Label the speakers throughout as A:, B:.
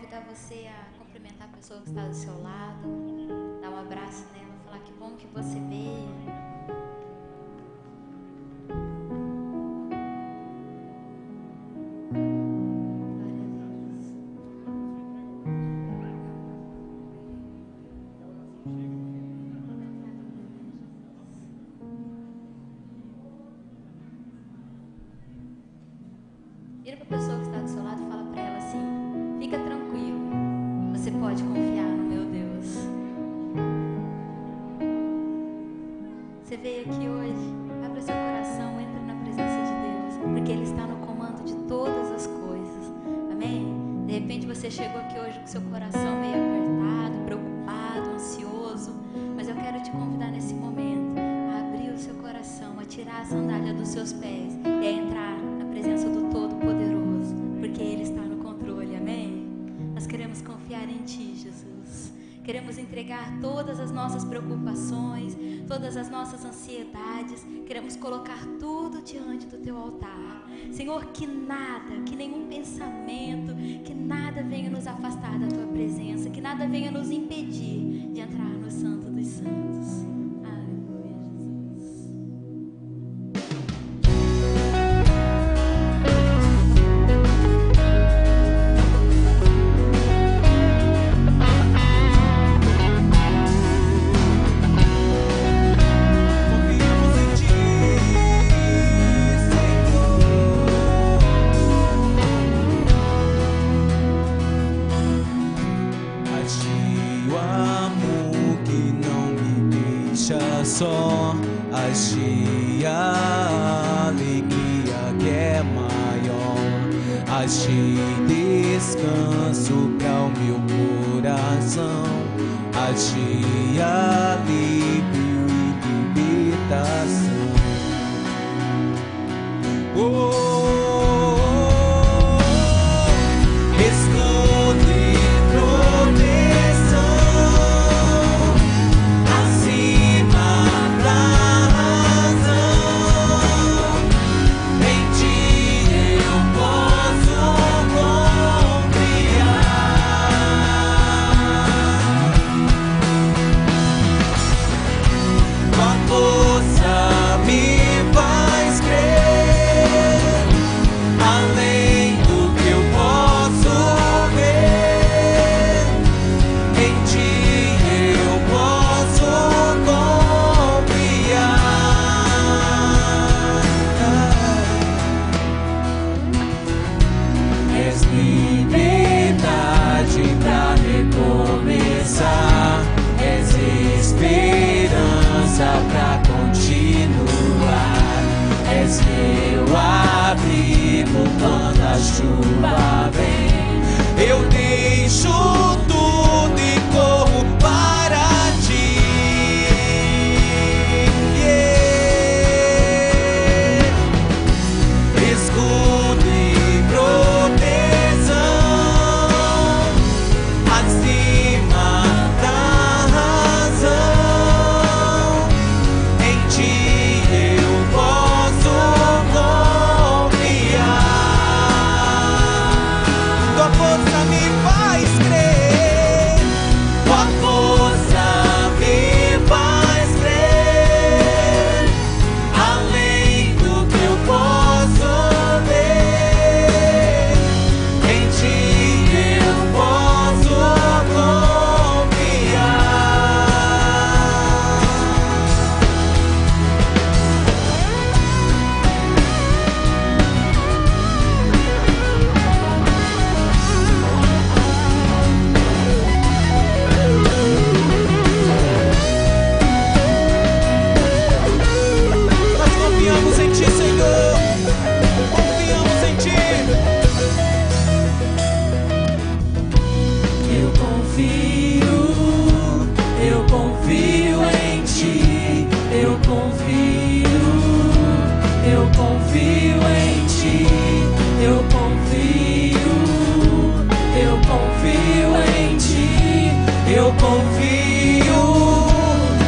A: convidar você a cumprimentar a pessoa que está do seu lado, dar um abraço nela, falar que bom que você veio. Vira para a pessoa que está do seu lado e fala para ela assim: fica tranquilo, você pode confiar no meu Deus. Você veio aqui hoje, abra seu coração, entra na presença de Deus, porque Ele está no comando de todas as coisas, amém? De repente você chegou aqui hoje com seu coração meio apertado, preocupado, ansioso, mas eu quero te convidar nesse momento a abrir o seu coração, a tirar a sandália dos seus pés e a entrar na presença do Todo-Poderoso, porque Ele está no controle, amém? Nós queremos confiar em Ti, Jesus. Queremos entregar todas as nossas preocupações, todas as nossas ansiedades. Queremos colocar tudo diante do Teu altar. Senhor, que nada, que nenhum pensamento, que nada venha nos afastar da Tua presença, que nada venha nos impedir de entrar no Santo dos Santos. Aleluia, Jesus.
B: Só achei a alegria que é maior, achei descanso para o meu coração, achei alívio e libertação. Escudo e proteção pra continuar, és meu abrigo quando a chuva vem. Eu deixo tudo e corro para Ti. Escudo e proteção acima da razão.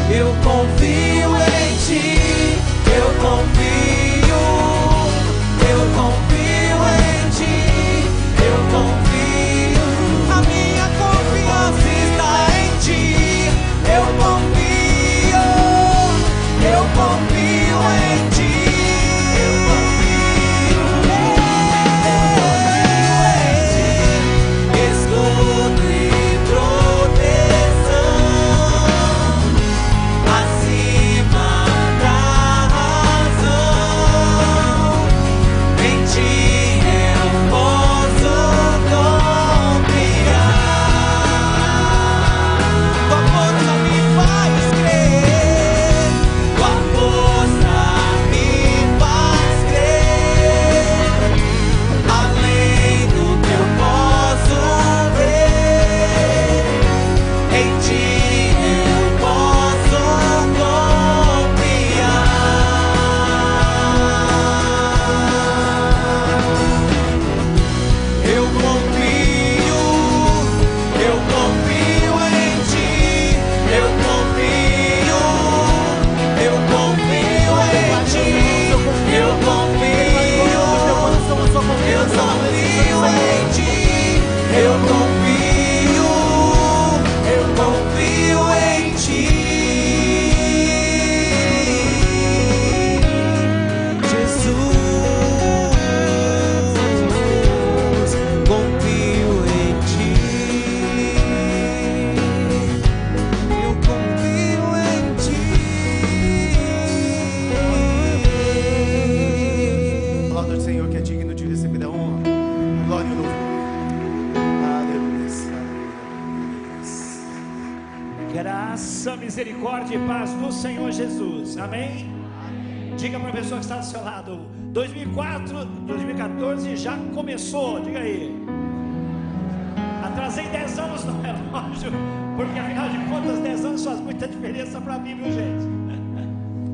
B: Eu confio em Ti, eu confio.
C: misericórdia e paz do Senhor Jesus. Amém? Diga para a pessoa que está do seu lado: 2014 já começou. Diga aí. Atrasei 10 anos no relógio, porque afinal de contas 10 anos faz muita diferença para mim, viu, gente?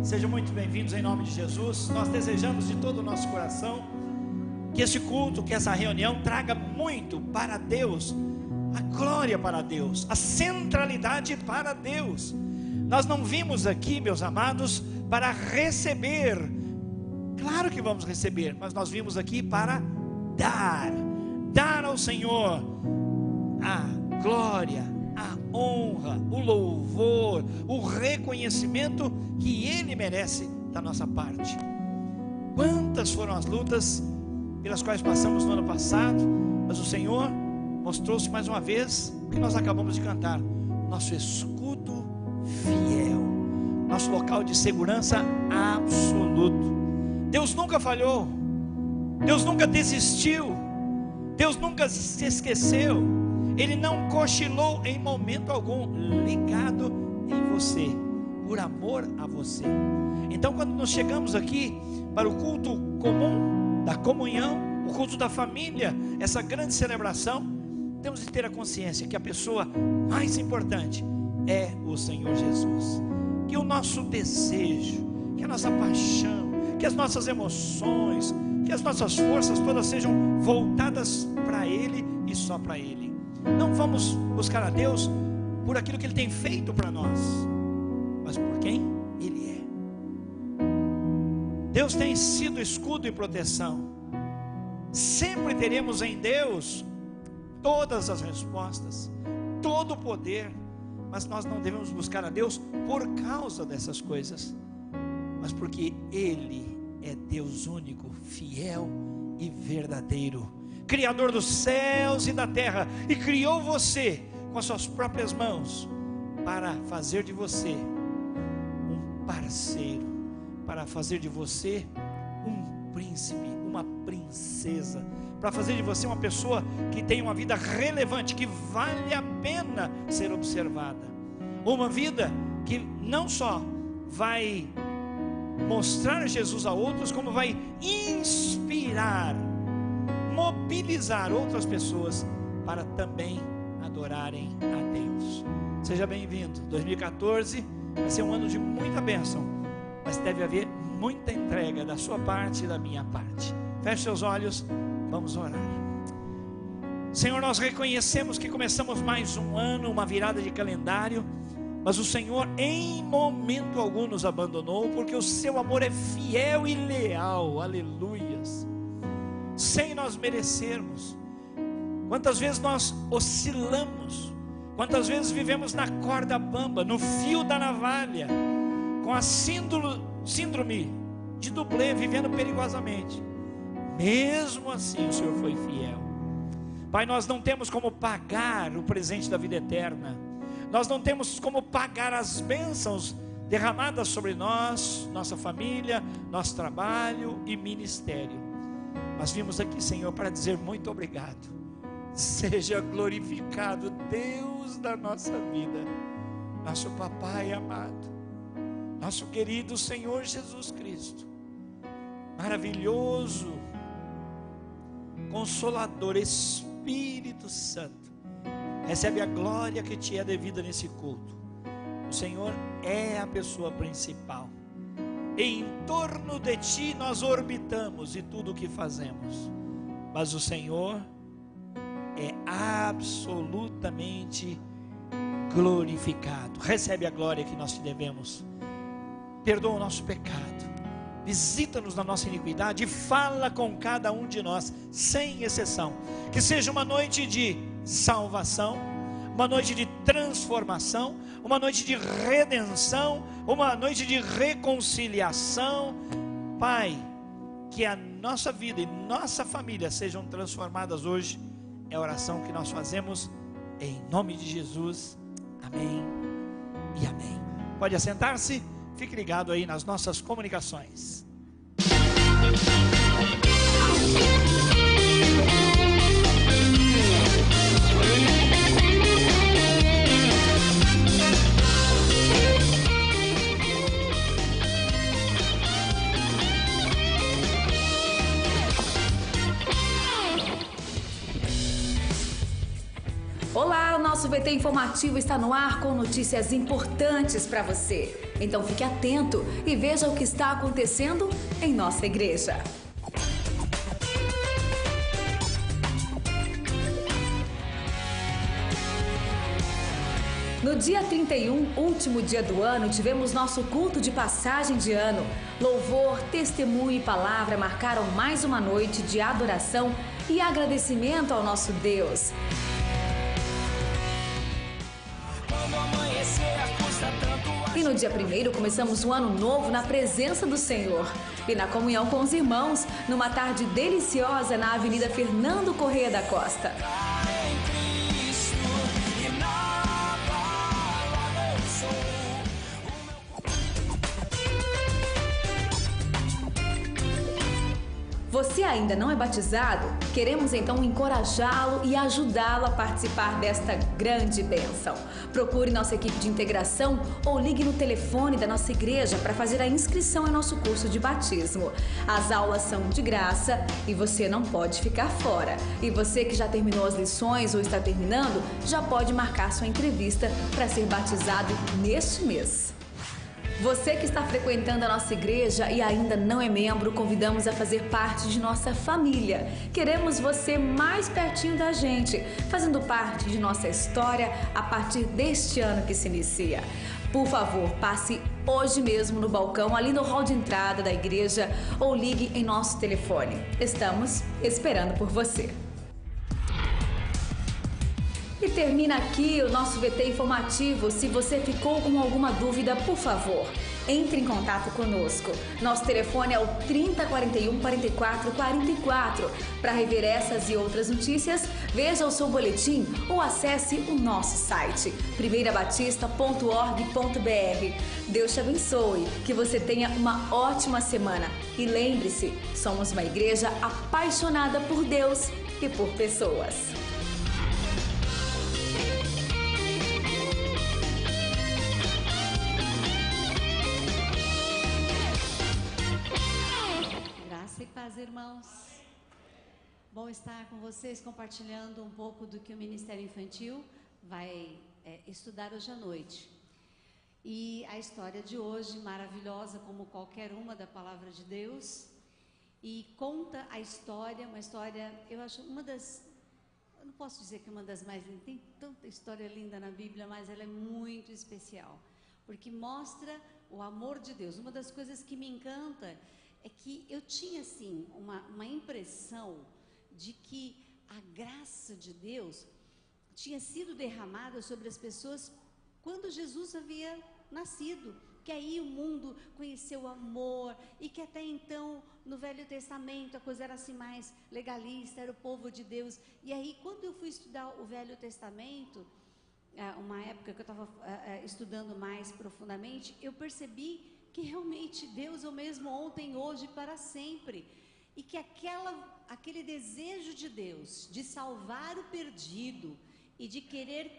C: Sejam muito bem-vindos em nome de Jesus. Nós desejamos de todo o nosso coração que esse culto, que essa reunião traga muito para Deus, a glória para Deus, a centralidade para Deus. Nós não vimos aqui, meus amados, para receber. Claro que vamos receber, mas nós vimos aqui para dar ao Senhor a glória, a honra, o louvor, o reconhecimento que Ele merece da nossa parte. Quantas foram as lutas pelas quais passamos no ano passado, mas o Senhor mostrou-se mais uma vez o que nós acabamos de cantar: nosso escudo fiel, nosso local de segurança absoluto. Deus nunca falhou, Deus nunca desistiu, Deus nunca se esqueceu, Ele não cochilou em momento algum, ligado em você, por amor a você. Então, quando nós chegamos aqui para o culto comum da comunhão, o culto da família, essa grande celebração, temos de ter a consciência que a pessoa mais importante é o Senhor Jesus. Que o nosso desejo, que a nossa paixão, que as nossas emoções, que as nossas forças todas sejam voltadas para Ele e só para Ele. Não vamos buscar a Deus por aquilo que Ele tem feito para nós, mas por quem Ele é. Deus tem sido escudo e proteção. Sempre teremos em Deus todas as respostas, todo o poder, mas nós não devemos buscar a Deus por causa dessas coisas, mas porque Ele é Deus único, fiel e verdadeiro, Criador dos céus e da terra, e criou você com as suas próprias mãos para fazer de você um parceiro, para fazer de você um príncipe, uma princesa, para fazer de você uma pessoa que tem uma vida relevante, que vale a pena ser observada, uma vida que não só vai mostrar Jesus a outros, como vai inspirar, mobilizar outras pessoas para também adorarem a Deus. Seja bem-vindo. 2014 vai ser um ano de muita bênção, mas deve haver muita entrega da sua parte e da minha parte. Feche seus olhos, vamos orar. Senhor, nós reconhecemos que começamos mais um ano, uma virada de calendário, mas o Senhor em momento algum nos abandonou, porque o seu amor é fiel e leal. Aleluias. Sem nós merecermos. Quantas vezes nós oscilamos, quantas vezes vivemos na corda bamba, no fio da navalha, com a síndrome de dublê, vivendo perigosamente. Mesmo assim o Senhor foi fiel. Pai, nós não temos como pagar o presente da vida eterna, nós não temos como pagar as bênçãos derramadas sobre nós, nossa família, nosso trabalho e ministério, mas vimos aqui, Senhor, para dizer muito obrigado. Seja glorificado, Deus da nossa vida, nosso Papai amado, nosso querido Senhor Jesus Cristo, maravilhoso, Consolador, Espírito Santo. Recebe a glória que te é devida nesse culto. O Senhor é a pessoa principal. Em torno de ti nós orbitamos e tudo o que fazemos, mas o Senhor é absolutamente glorificado. Recebe a glória que nós te devemos. Perdoa o nosso pecado, visita-nos na nossa iniquidade e fala com cada um de nós, sem exceção. Que seja uma noite de salvação, uma noite de transformação, uma noite de redenção, uma noite de reconciliação. Pai, que a nossa vida e nossa família sejam transformadas hoje. É a oração que nós fazemos em nome de Jesus. Amém e amém. Pode assentar-se. Fique ligado aí nas nossas comunicações.
D: nosso VT informativo está no ar com notícias importantes para você. Então fique atento e veja o que está acontecendo em nossa igreja. No dia 31, último dia do ano, tivemos nosso culto de passagem de ano. Louvor, testemunho e palavra marcaram mais uma noite de adoração e agradecimento ao nosso Deus. E no dia 1º começamos o ano novo na presença do Senhor e na comunhão com os irmãos, numa tarde deliciosa na Avenida Fernando Correia da Costa. Você ainda não é batizado? Queremos então encorajá-lo e ajudá-lo a participar desta grande bênção. Procure nossa equipe de integração ou ligue no telefone da nossa igreja para fazer a inscrição em nosso curso de batismo. As aulas são de graça e você não pode ficar fora. E você que já terminou as lições ou está terminando, já pode marcar sua entrevista para ser batizado neste mês. Você que está frequentando a nossa igreja e ainda não é membro, convidamos a fazer parte de nossa família. Queremos você mais pertinho da gente, fazendo parte de nossa história a partir deste ano que se inicia. Por favor, passe hoje mesmo no balcão, ali no hall de entrada da igreja, ou ligue em nosso telefone. Estamos esperando por você. E termina aqui o nosso VT informativo. Se você ficou com alguma dúvida, por favor, entre em contato conosco. Nosso telefone é o 3041 44 44. Para rever essas e outras notícias, veja o seu boletim ou acesse o nosso site primeirabatista.org.br. Deus te abençoe, que você tenha uma ótima semana. E lembre-se, somos uma igreja apaixonada por Deus e por pessoas.
E: Graça e paz, irmãos. Bom estar com vocês compartilhando um pouco do que o Ministério Infantil vai estudar hoje à noite. E a história de hoje, maravilhosa como qualquer uma da Palavra de Deus, e conta a história, uma história, eu acho uma das, eu não posso dizer que uma das mais lindas, tem tanta história linda na Bíblia, mas ela é muito especial, porque mostra o amor de Deus. Uma das coisas que me encanta é que eu tinha assim uma impressão de que a graça de Deus tinha sido derramada sobre as pessoas quando Jesus havia nascido, que aí o mundo conheceu o amor, e que até então no Velho Testamento a coisa era assim mais legalista, era o povo de Deus. E aí quando eu fui estudar o Velho Testamento, uma época que eu estava estudando mais profundamente, eu percebi que realmente Deus é o mesmo ontem, hoje e para sempre. E que aquele desejo de Deus de salvar o perdido e de querer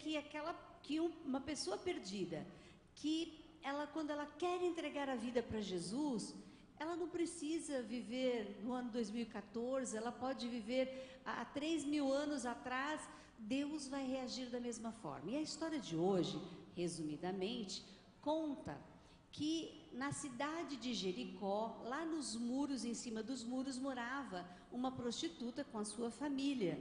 E: que uma pessoa perdida, que ela, quando ela quer entregar a vida para Jesus, ela não precisa viver no ano 2014, ela pode viver há 3.000 anos atrás, Deus vai reagir da mesma forma. E a história de hoje, resumidamente, conta que na cidade de Jericó, lá nos muros, em cima dos muros, morava uma prostituta com a sua família.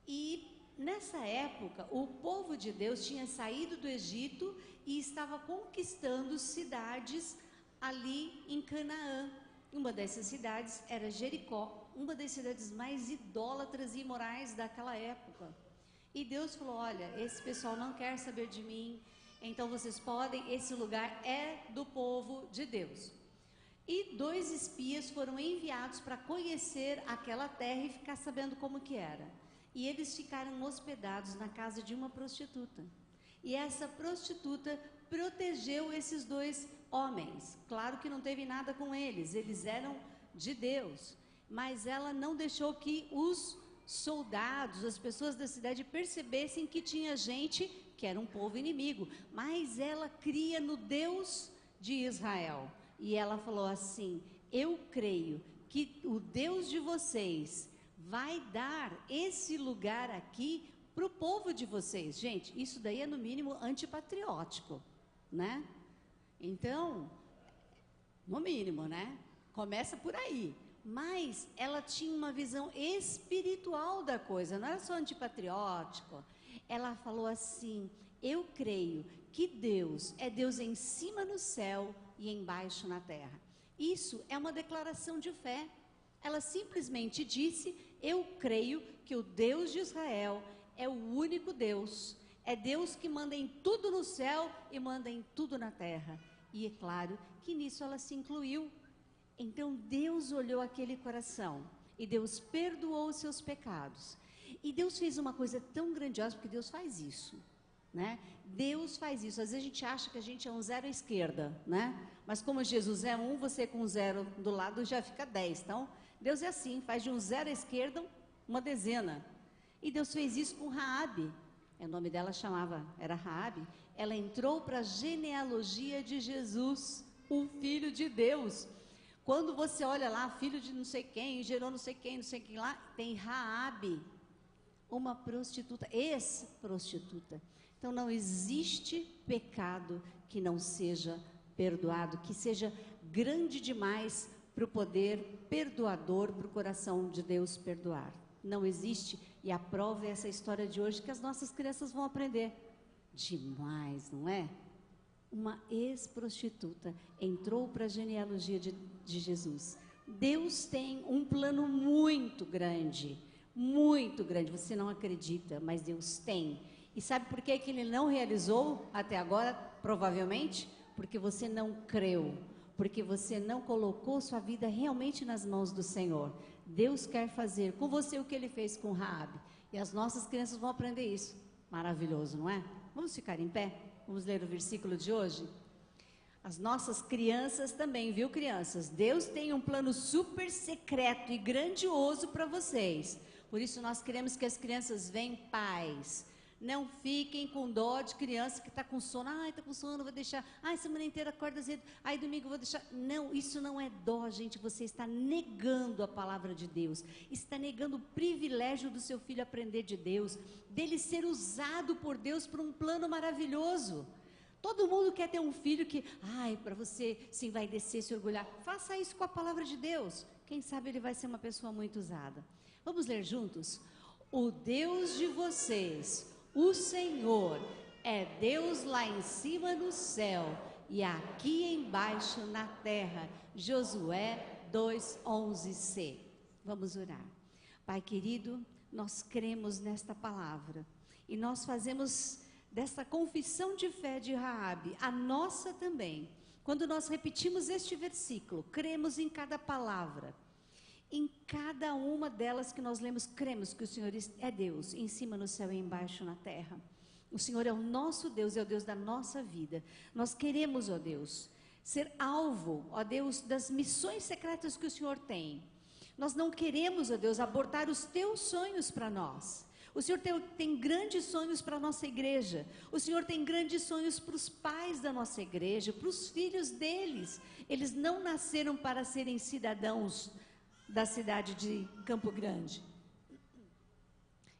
E: E nessa época, o povo de Deus tinha saído do Egito e estava conquistando cidades ali em Canaã. Uma dessas cidades era Jericó, uma das cidades mais idólatras e imorais daquela época. E Deus falou: olha, esse pessoal não quer saber de mim, então vocês podem, esse lugar é do povo de Deus. E 2 espias foram enviados para conhecer aquela terra e ficar sabendo como que era. E eles ficaram hospedados na casa de uma prostituta. E essa prostituta protegeu esses 2 homens. Claro que não teve nada com eles, eles eram de Deus. Mas ela não deixou que os soldados, as pessoas da cidade percebessem que tinha gente que era um povo inimigo. Mas ela cria no Deus de Israel. E ela falou assim: eu creio que o Deus de vocês vai dar esse lugar aqui para o povo de vocês. Gente, isso daí é no mínimo antipatriótico, né? Então, no mínimo, né? Começa por aí. Mas ela tinha uma visão espiritual da coisa, não era só antipatriótico. Ela falou assim: eu creio que Deus é Deus em cima no céu e embaixo na terra. Isso é uma declaração de fé. Ela simplesmente disse: eu creio que o Deus de Israel é o único Deus. É Deus que manda em tudo no céu e manda em tudo na terra. E é claro que nisso ela se incluiu. Então Deus olhou aquele coração e Deus perdoou os seus pecados. E Deus fez uma coisa tão grandiosa, porque Deus faz isso, né? Deus faz isso. Às vezes a gente acha que a gente é um zero à esquerda, né? Mas como Jesus é um, você com um zero do lado já fica 10. Então, Deus é assim, faz de um zero à esquerda uma dezena. E Deus fez isso com Raabe. O nome dela era Raabe. Ela entrou para a genealogia de Jesus, o Filho de Deus. Quando você olha lá, filho de não sei quem, gerou não sei quem lá, tem Raabe, uma prostituta, ex-prostituta. Então não existe pecado que não seja perdoado, que seja grande demais para o poder perdoador, para o coração de Deus perdoar. Não existe, e a prova é essa história de hoje que as nossas crianças vão aprender. Demais, não é? Uma ex-prostituta entrou para a genealogia de Jesus. Deus tem um plano muito grande, você não acredita, mas Deus tem. E sabe por que Ele não realizou até agora? Provavelmente porque você não creu, porque você não colocou sua vida realmente nas mãos do Senhor. Deus quer fazer com você o que Ele fez com Raabe, e as nossas crianças vão aprender isso. Maravilhoso, não é? Vamos ficar em pé? Vamos ler o versículo de hoje? As nossas crianças também, viu, crianças? Deus tem um plano super secreto e grandioso para vocês. Por isso nós queremos que as crianças venham em paz. Não fiquem com dó de criança que está com sono. Ai, está com sono, vou deixar. Ai, semana inteira acorda cedo. Ai, domingo vou deixar. Não, isso não é dó, gente. Você está negando a palavra de Deus. Está negando o privilégio do seu filho aprender de Deus, dele ser usado por Deus para um plano maravilhoso. Todo mundo quer ter um filho que, para você se envaidecer, se orgulhar. Faça isso com a palavra de Deus. Quem sabe ele vai ser uma pessoa muito usada. Vamos ler juntos? O Deus de vocês, o Senhor, é Deus lá em cima no céu e aqui embaixo na terra. Josué 2:11c. Vamos orar. Pai querido, nós cremos nesta palavra e nós fazemos dessa confissão de fé de Raabe, a nossa também. Quando nós repetimos este versículo, cremos em cada palavra. Em cada uma delas que nós lemos, cremos que o Senhor é Deus, em cima no céu e embaixo na terra. O Senhor é o nosso Deus, é o Deus da nossa vida. Nós queremos, ó Deus, ser alvo, ó Deus, das missões secretas que o Senhor tem. Nós não queremos, ó Deus, abortar os teus sonhos para nós. O Senhor tem grandes sonhos para a nossa igreja. O Senhor tem grandes sonhos para os pais da nossa igreja, para os filhos deles. Eles não nasceram para serem cidadãos da cidade de Campo Grande.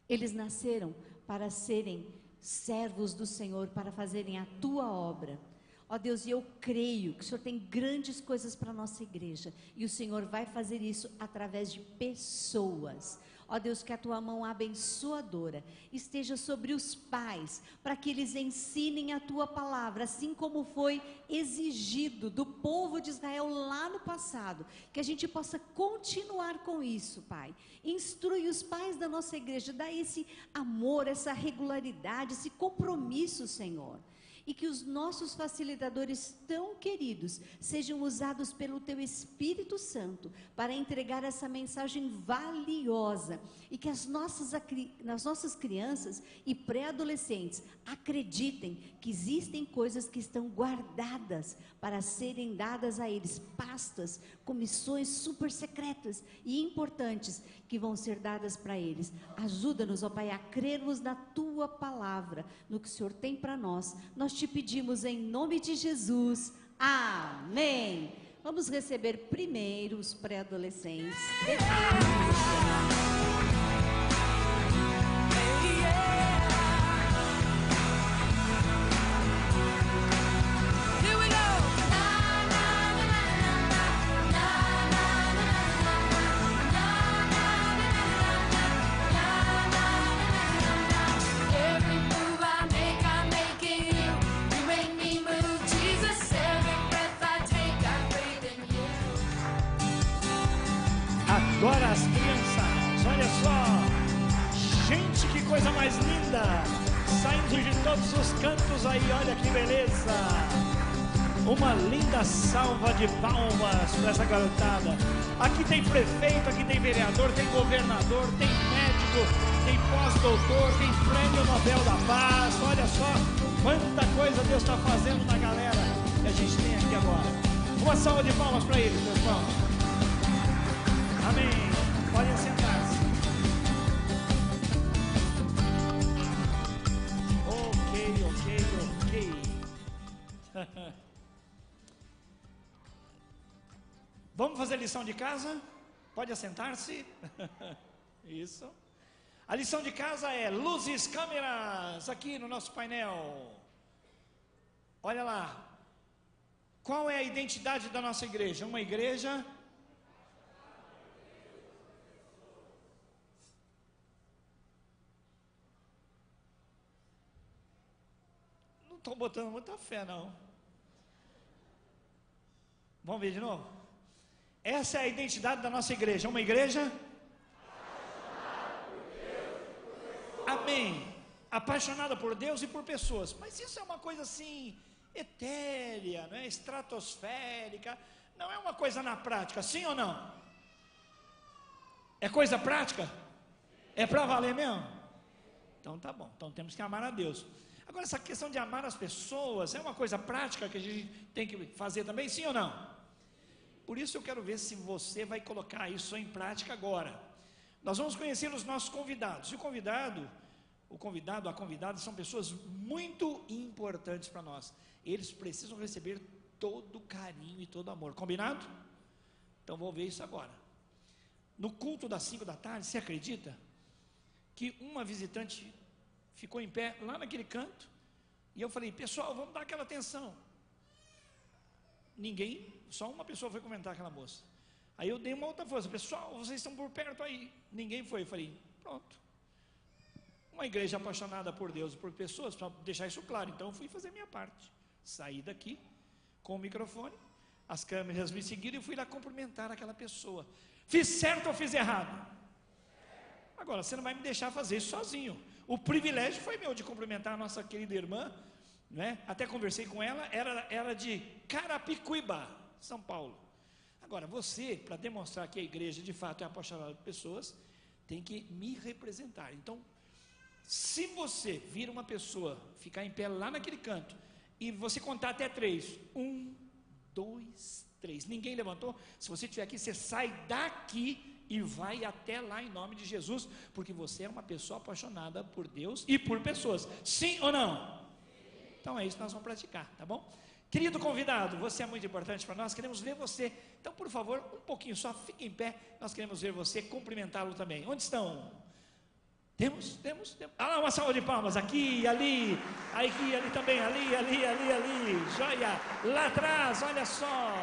E: Eles nasceram para serem servos do Senhor, para fazerem a tua obra. Ó Deus, e eu creio que o Senhor tem grandes coisas para a nossa igreja, e o Senhor vai fazer isso através de pessoas. Ó Deus, que a tua mão abençoadora esteja sobre os pais, para que eles ensinem a tua palavra, assim como foi exigido do povo de Israel lá no passado, que a gente possa continuar com isso, Pai. Instrui os pais da nossa igreja, dá esse amor, essa regularidade, esse compromisso, Senhor. E que os nossos facilitadores tão queridos sejam usados pelo Teu Espírito Santo para entregar essa mensagem valiosa. E que as nossas crianças e pré-adolescentes acreditem que existem coisas que estão guardadas para serem dadas a eles, pastas, comissões super secretas e importantes que vão ser dadas para eles. Ajuda-nos, ó Pai, a crermos na Tua palavra, no que o Senhor tem para nós. Nós te pedimos em nome de Jesus. Amém. Vamos receber primeiro os pré-adolescentes.
B: Here we go. Every move I make, I'm making you. You make me move, Jesus. Every breath I take, I breathe in you.
C: Agora as crianças, olha só. Gente, que coisa mais linda. Saindo de todos os cantos aí, olha que beleza. Uma linda salva de palmas para essa garotada. Aqui tem prefeito, aqui tem vereador, tem governador, tem médico, tem pós-doutor, tem prêmio Nobel da Paz. Olha só quanta coisa Deus está fazendo na galera que a gente tem aqui agora. Uma salva de palmas para eles, pessoal. Amém. Podem sentar-se. Ok. Vamos fazer lição de casa? Pode assentar-se. Isso. A lição de casa é luzes, câmeras, aqui no nosso painel. Olha lá. Qual é a identidade da nossa igreja? Uma igreja... Não estou botando muita fé, não. Vamos ver de novo? Essa é a identidade da nossa igreja. Uma igreja... Amém. Apaixonada por Deus e por pessoas. Mas isso é uma coisa assim, etérea, não é? Estratosférica. Não é uma coisa na prática, sim ou não? É coisa prática? É para valer mesmo? Então tá bom. Então temos que amar a Deus. Agora, essa questão de amar as pessoas é uma coisa prática que a gente tem que fazer também, sim ou não? Por isso eu quero ver se você vai colocar isso em prática agora. Nós vamos conhecer os nossos convidados. E a convidada são pessoas muito importantes para nós. Eles precisam receber todo carinho e todo amor. Combinado? Então vou ver isso agora. No culto das 5 da tarde, você acredita que uma visitante ficou em pé lá naquele canto? E eu falei, pessoal, vamos dar aquela atenção. Ninguém, só uma pessoa foi comentar aquela moça. Aí eu dei uma outra força, pessoal, vocês estão por perto aí. Ninguém foi, eu falei, pronto. Uma igreja apaixonada por Deus e por pessoas, para deixar isso claro. Então eu fui fazer minha parte. Saí daqui com o microfone, as câmeras me seguiram e fui lá cumprimentar aquela pessoa. Fiz certo ou fiz errado? Agora, você não vai me deixar fazer isso sozinho. O privilégio foi meu de cumprimentar a nossa querida irmã, né? Até conversei com ela, era de Carapicuíba, São Paulo. Agora, você, para demonstrar que a igreja de fato é apaixonada por pessoas, tem que me representar. Então, se você vir uma pessoa ficar em pé lá naquele canto, e você contar até 3, 1, 2, 3, ninguém levantou, se você estiver aqui, você sai daqui e vai até lá em nome de Jesus, porque você é uma pessoa apaixonada por Deus e por pessoas, sim ou não? Então é isso que nós vamos praticar, tá bom? Querido convidado, você é muito importante para nós, queremos ver você, então por favor, um pouquinho só, fique em pé, nós queremos ver você, cumprimentá-lo também. Onde estão? Temos. Ah lá, uma salva de palmas, aqui, ali também, ali, joia, lá atrás, olha só,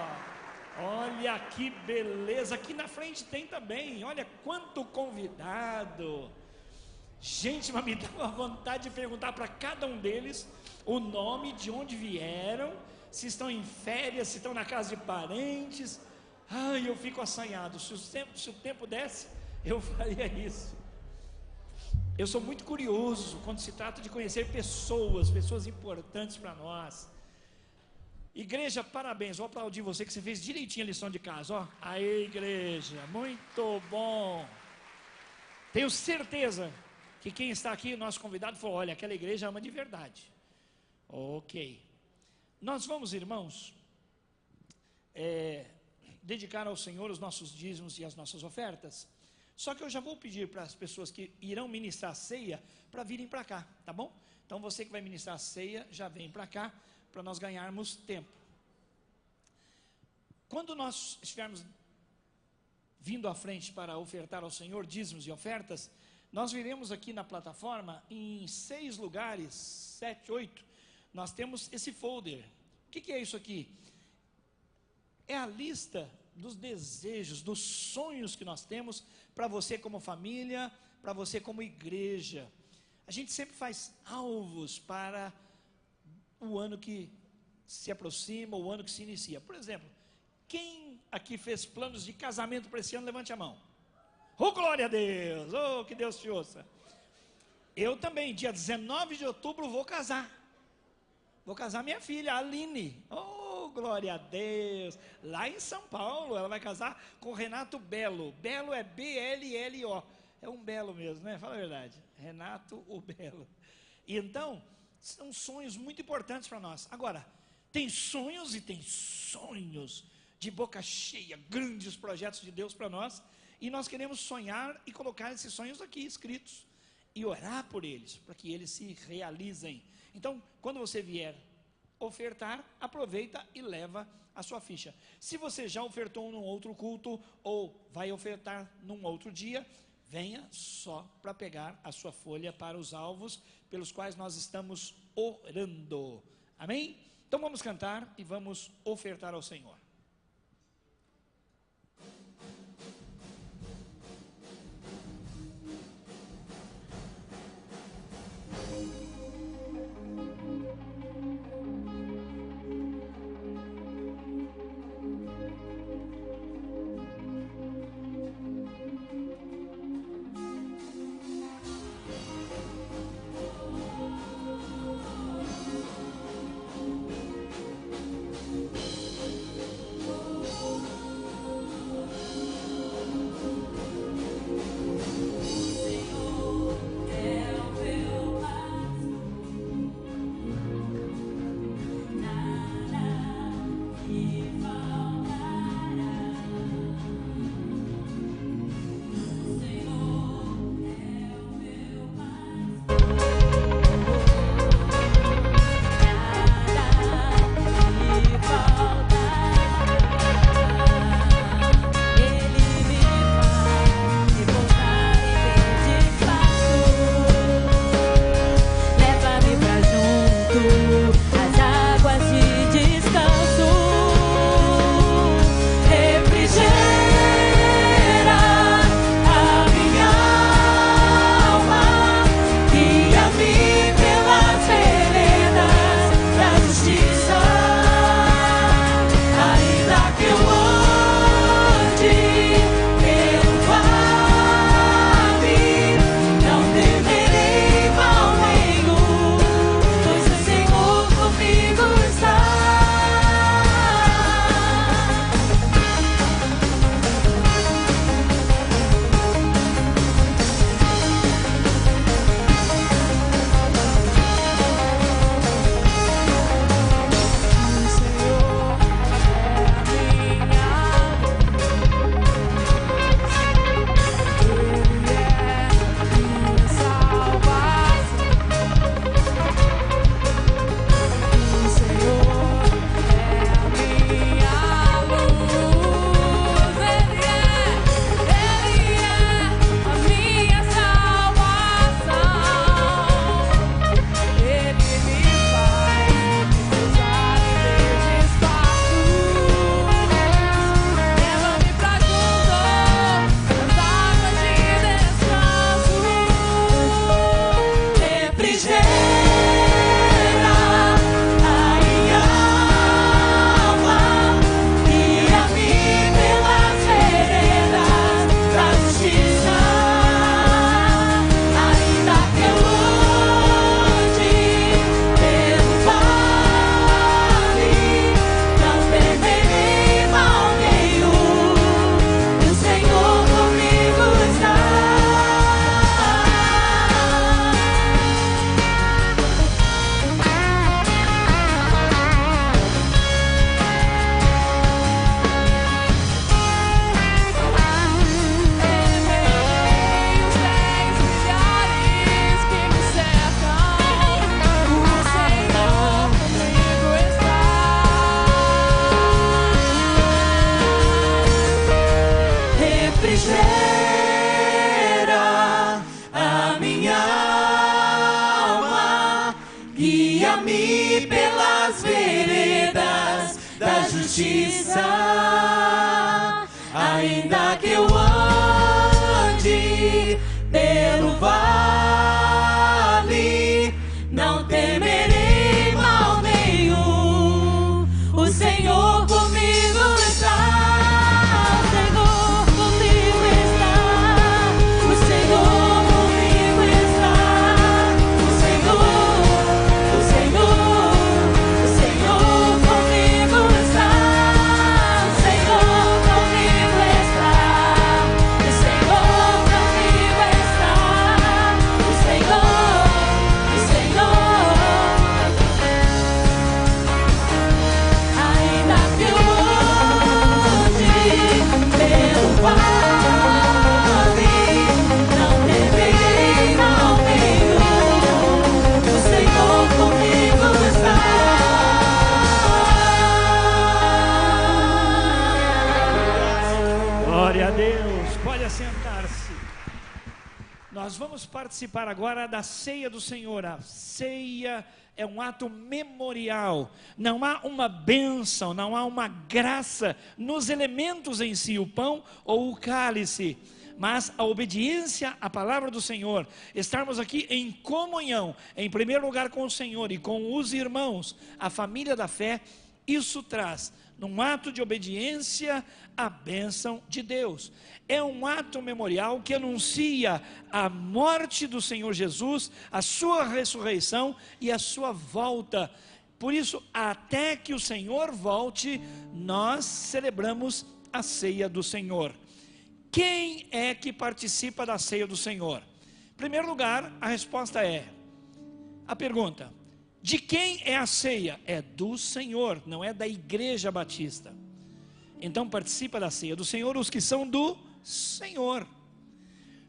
C: olha que beleza, aqui na frente tem também, olha quanto convidado. Gente, mas me dá uma vontade de perguntar para cada um deles o nome, de onde vieram, se estão em férias, se estão na casa de parentes. Ai, eu fico assanhado, se o tempo desse, eu faria isso. Eu sou muito curioso quando se trata de conhecer pessoas importantes para nós. Igreja, parabéns, vou aplaudir você que você fez direitinho a lição de casa, ó. Aí, igreja, muito bom. Tenho certeza que quem está aqui, o nosso convidado, falou, olha, aquela igreja ama de verdade. Ok. Nós vamos, irmãos, dedicar ao Senhor os nossos dízimos e as nossas ofertas. Só que eu já vou pedir para as pessoas que irão ministrar a ceia para virem para cá, tá bom? Então você que vai ministrar a ceia, já vem para cá, para nós ganharmos tempo. Quando nós estivermos vindo à frente para ofertar ao Senhor dízimos e ofertas, Nós viremos aqui na plataforma, em 6 lugares, 7, 8, nós temos esse folder. O que é isso aqui? É a lista dos desejos, dos sonhos que nós temos para você como família, para você como igreja. A gente sempre faz alvos para o ano que se aproxima, o ano que se inicia. Por exemplo, quem aqui fez planos de casamento para esse ano, levante a mão. Oh, glória a Deus! Oh, que Deus te ouça. Eu também, dia 19 de outubro, vou casar. Vou casar minha filha, a Aline. Oh, glória a Deus! Lá em São Paulo, ela vai casar com o Renato Belo. Belo é B-L-L-O. É um belo mesmo, né? Fala a verdade. Renato o Belo. E então, são sonhos muito importantes para nós. Agora, tem sonhos e tem sonhos de boca cheia, grandes projetos de Deus para nós. E nós queremos sonhar e colocar esses sonhos aqui escritos e orar por eles, para que eles se realizem. Então, quando você vier ofertar, aproveita e leva a sua ficha. Se você já ofertou num outro culto ou vai ofertar num outro dia, venha só para pegar a sua folha para os alvos pelos quais nós estamos orando. Amém? Então vamos cantar e vamos ofertar ao Senhor. Glória a Deus. Pode assentar-se. Nós vamos participar agora da ceia do Senhor. A ceia é um ato memorial. Não há uma bênção, não há uma graça nos elementos em si, o pão ou o cálice, mas a obediência à palavra do Senhor, estarmos aqui em comunhão, em primeiro lugar com o Senhor e com os irmãos, a família da fé, isso traz, num ato de obediência, a bênção de Deus. É um ato memorial que anuncia a morte do Senhor Jesus, a sua ressurreição e a sua volta. Por isso, até que o Senhor volte, nós celebramos a ceia do Senhor. Quem é que participa da ceia do Senhor? Em primeiro lugar, a resposta é, a pergunta, de quem é a ceia? É do Senhor, não é da Igreja Batista. Então participa da ceia do Senhor os que são do Senhor.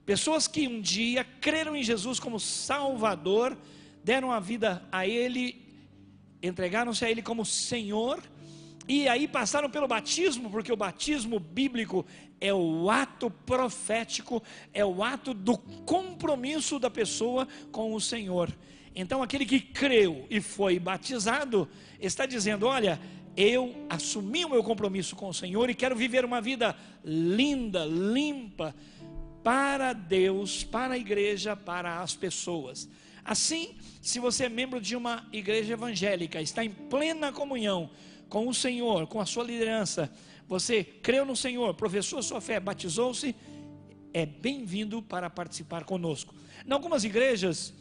C: Pessoas que um dia creram em Jesus como Salvador, deram a vida a Ele, entregaram-se a Ele como Senhor, e aí passaram pelo batismo, porque o batismo bíblico é o ato profético, é o ato do compromisso da pessoa com o Senhor. Então aquele que creu e foi batizado, está dizendo, olha, eu assumi o meu compromisso com o Senhor e quero viver uma vida linda, limpa, para Deus, para a igreja, para as pessoas. Assim, se você é membro de uma igreja evangélica, está em plena comunhão com o Senhor, com a sua liderança, você creu no Senhor, professou a sua fé, batizou-se, é bem-vindo para participar conosco. Em algumas igrejas,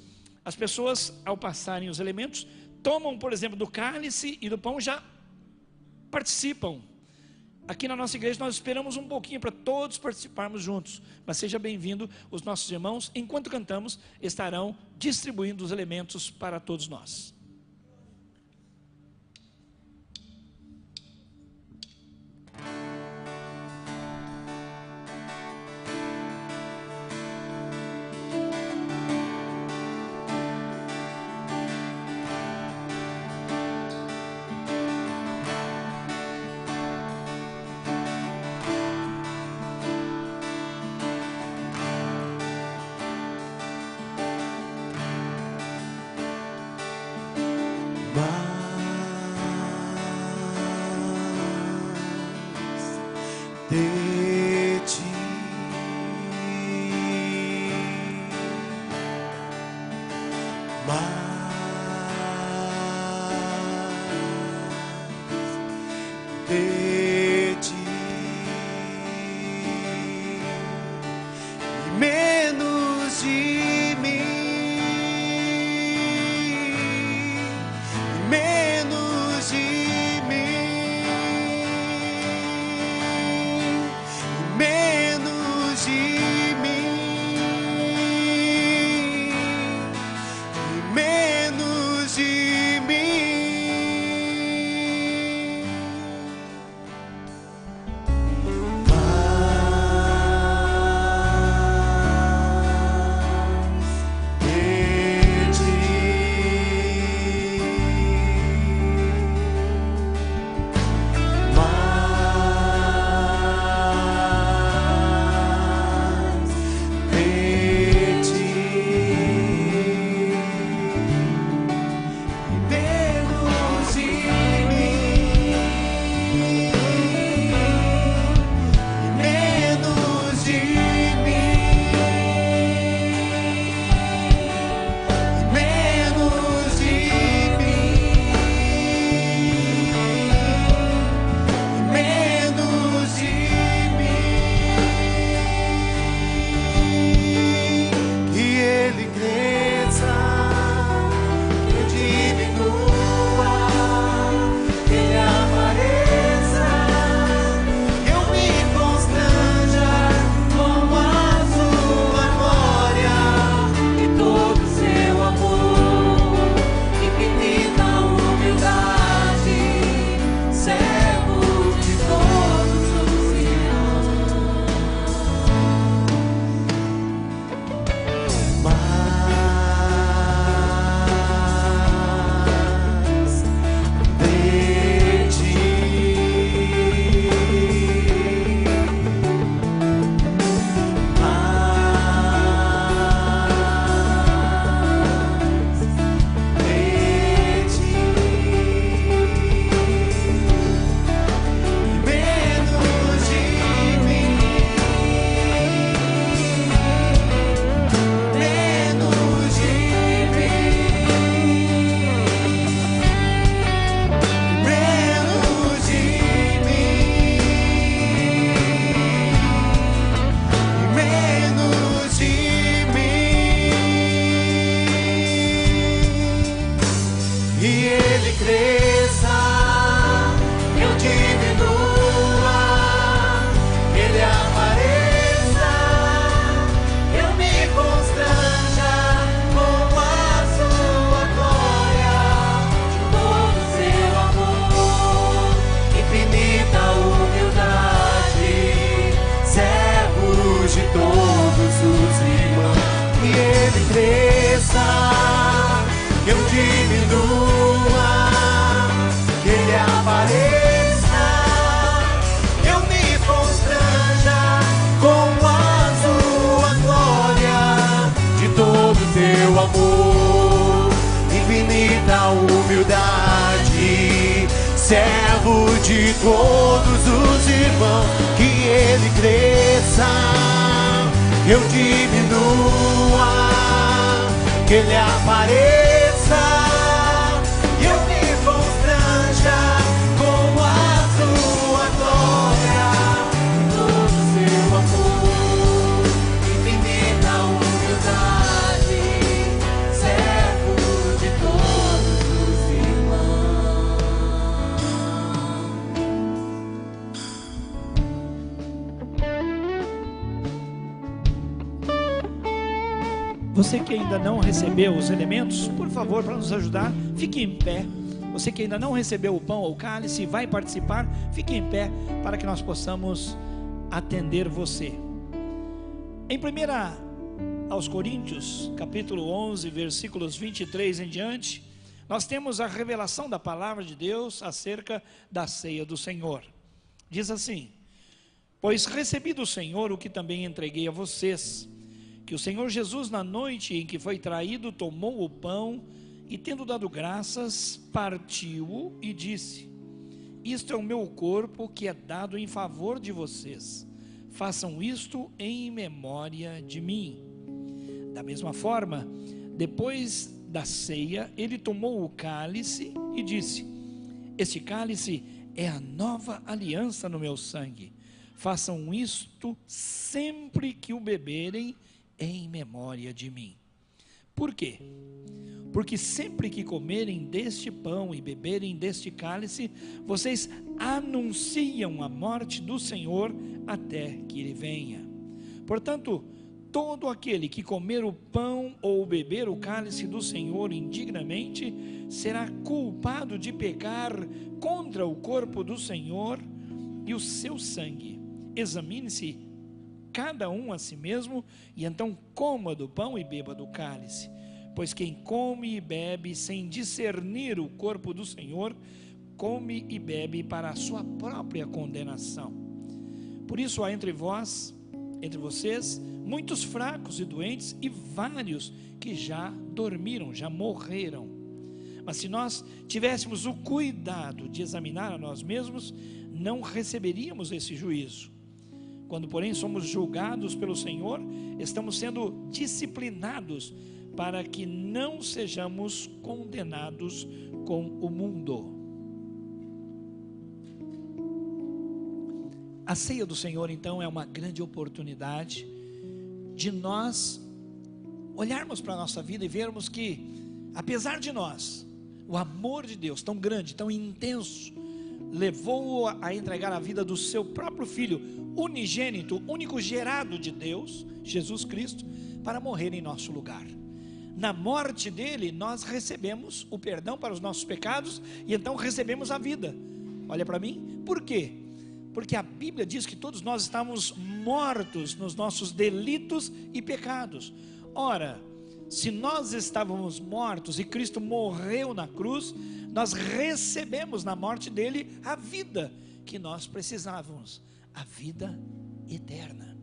C: as pessoas, ao passarem os elementos, tomam, por exemplo, do cálice e do pão, já participam. Aqui na nossa igreja nós esperamos um pouquinho para todos participarmos juntos, mas seja bem-vindo, os nossos irmãos, enquanto cantamos, estarão distribuindo os elementos para todos nós.
F: de todos os irmãos, que ele cresça, eu diminua, que ele apareça, e eu me constranja com a sua glória, todo seu amor, infinita humildade, servo de todos os irmãos.
C: Você que ainda não recebeu os elementos, por favor, para nos ajudar, fique em pé. Você que ainda não recebeu o pão ou o cálice, vai participar, fique em pé para que nós possamos atender você. Em 1 aos Coríntios, capítulo 11, versículos 23 em diante, nós temos a revelação da palavra de Deus acerca da ceia do Senhor. Diz assim: pois recebi do Senhor o que também entreguei a vocês, que o Senhor Jesus, na noite em que foi traído, tomou o pão e, tendo dado graças, partiu-o e disse: isto é o meu corpo que é dado em favor de vocês, façam isto em memória de mim. Da mesma forma, depois da ceia, ele tomou o cálice e disse: este cálice é a nova aliança no meu sangue, façam isto sempre que o beberem em memória de mim. Por quê? Porque sempre que comerem deste pão e beberem deste cálice, vocês anunciam a morte do Senhor até que ele venha. Portanto, todo aquele que comer o pão ou beber o cálice do Senhor indignamente, será culpado de pecar contra o corpo do Senhor e o seu sangue. Examine-se cada um a si mesmo, e então coma do pão e beba do cálice. Pois quem come e bebe sem discernir o corpo do Senhor, come e bebe para a sua própria condenação. Por isso há entre vocês, muitos fracos e doentes, e vários que já dormiram, já morreram. Mas se nós tivéssemos o cuidado de examinar a nós mesmos, não receberíamos esse juízo. Quando, porém, somos julgados pelo Senhor, estamos sendo disciplinados para que não sejamos condenados com o mundo. A ceia do Senhor, então, é uma grande oportunidade de nós olharmos para a nossa vida e vermos que, apesar de nós, o amor de Deus tão grande, tão intenso, levou-o a entregar a vida do seu próprio Filho unigênito, único gerado de Deus, Jesus Cristo, para morrer em nosso lugar. Na morte dele, nós recebemos o perdão para os nossos pecados e então recebemos a vida. Olha para mim, por quê? Porque a Bíblia diz que todos nós estávamos mortos nos nossos delitos e pecados. Ora, se nós estávamos mortos e Cristo morreu na cruz, nós recebemos na morte dele a vida que nós precisávamos, a vida eterna.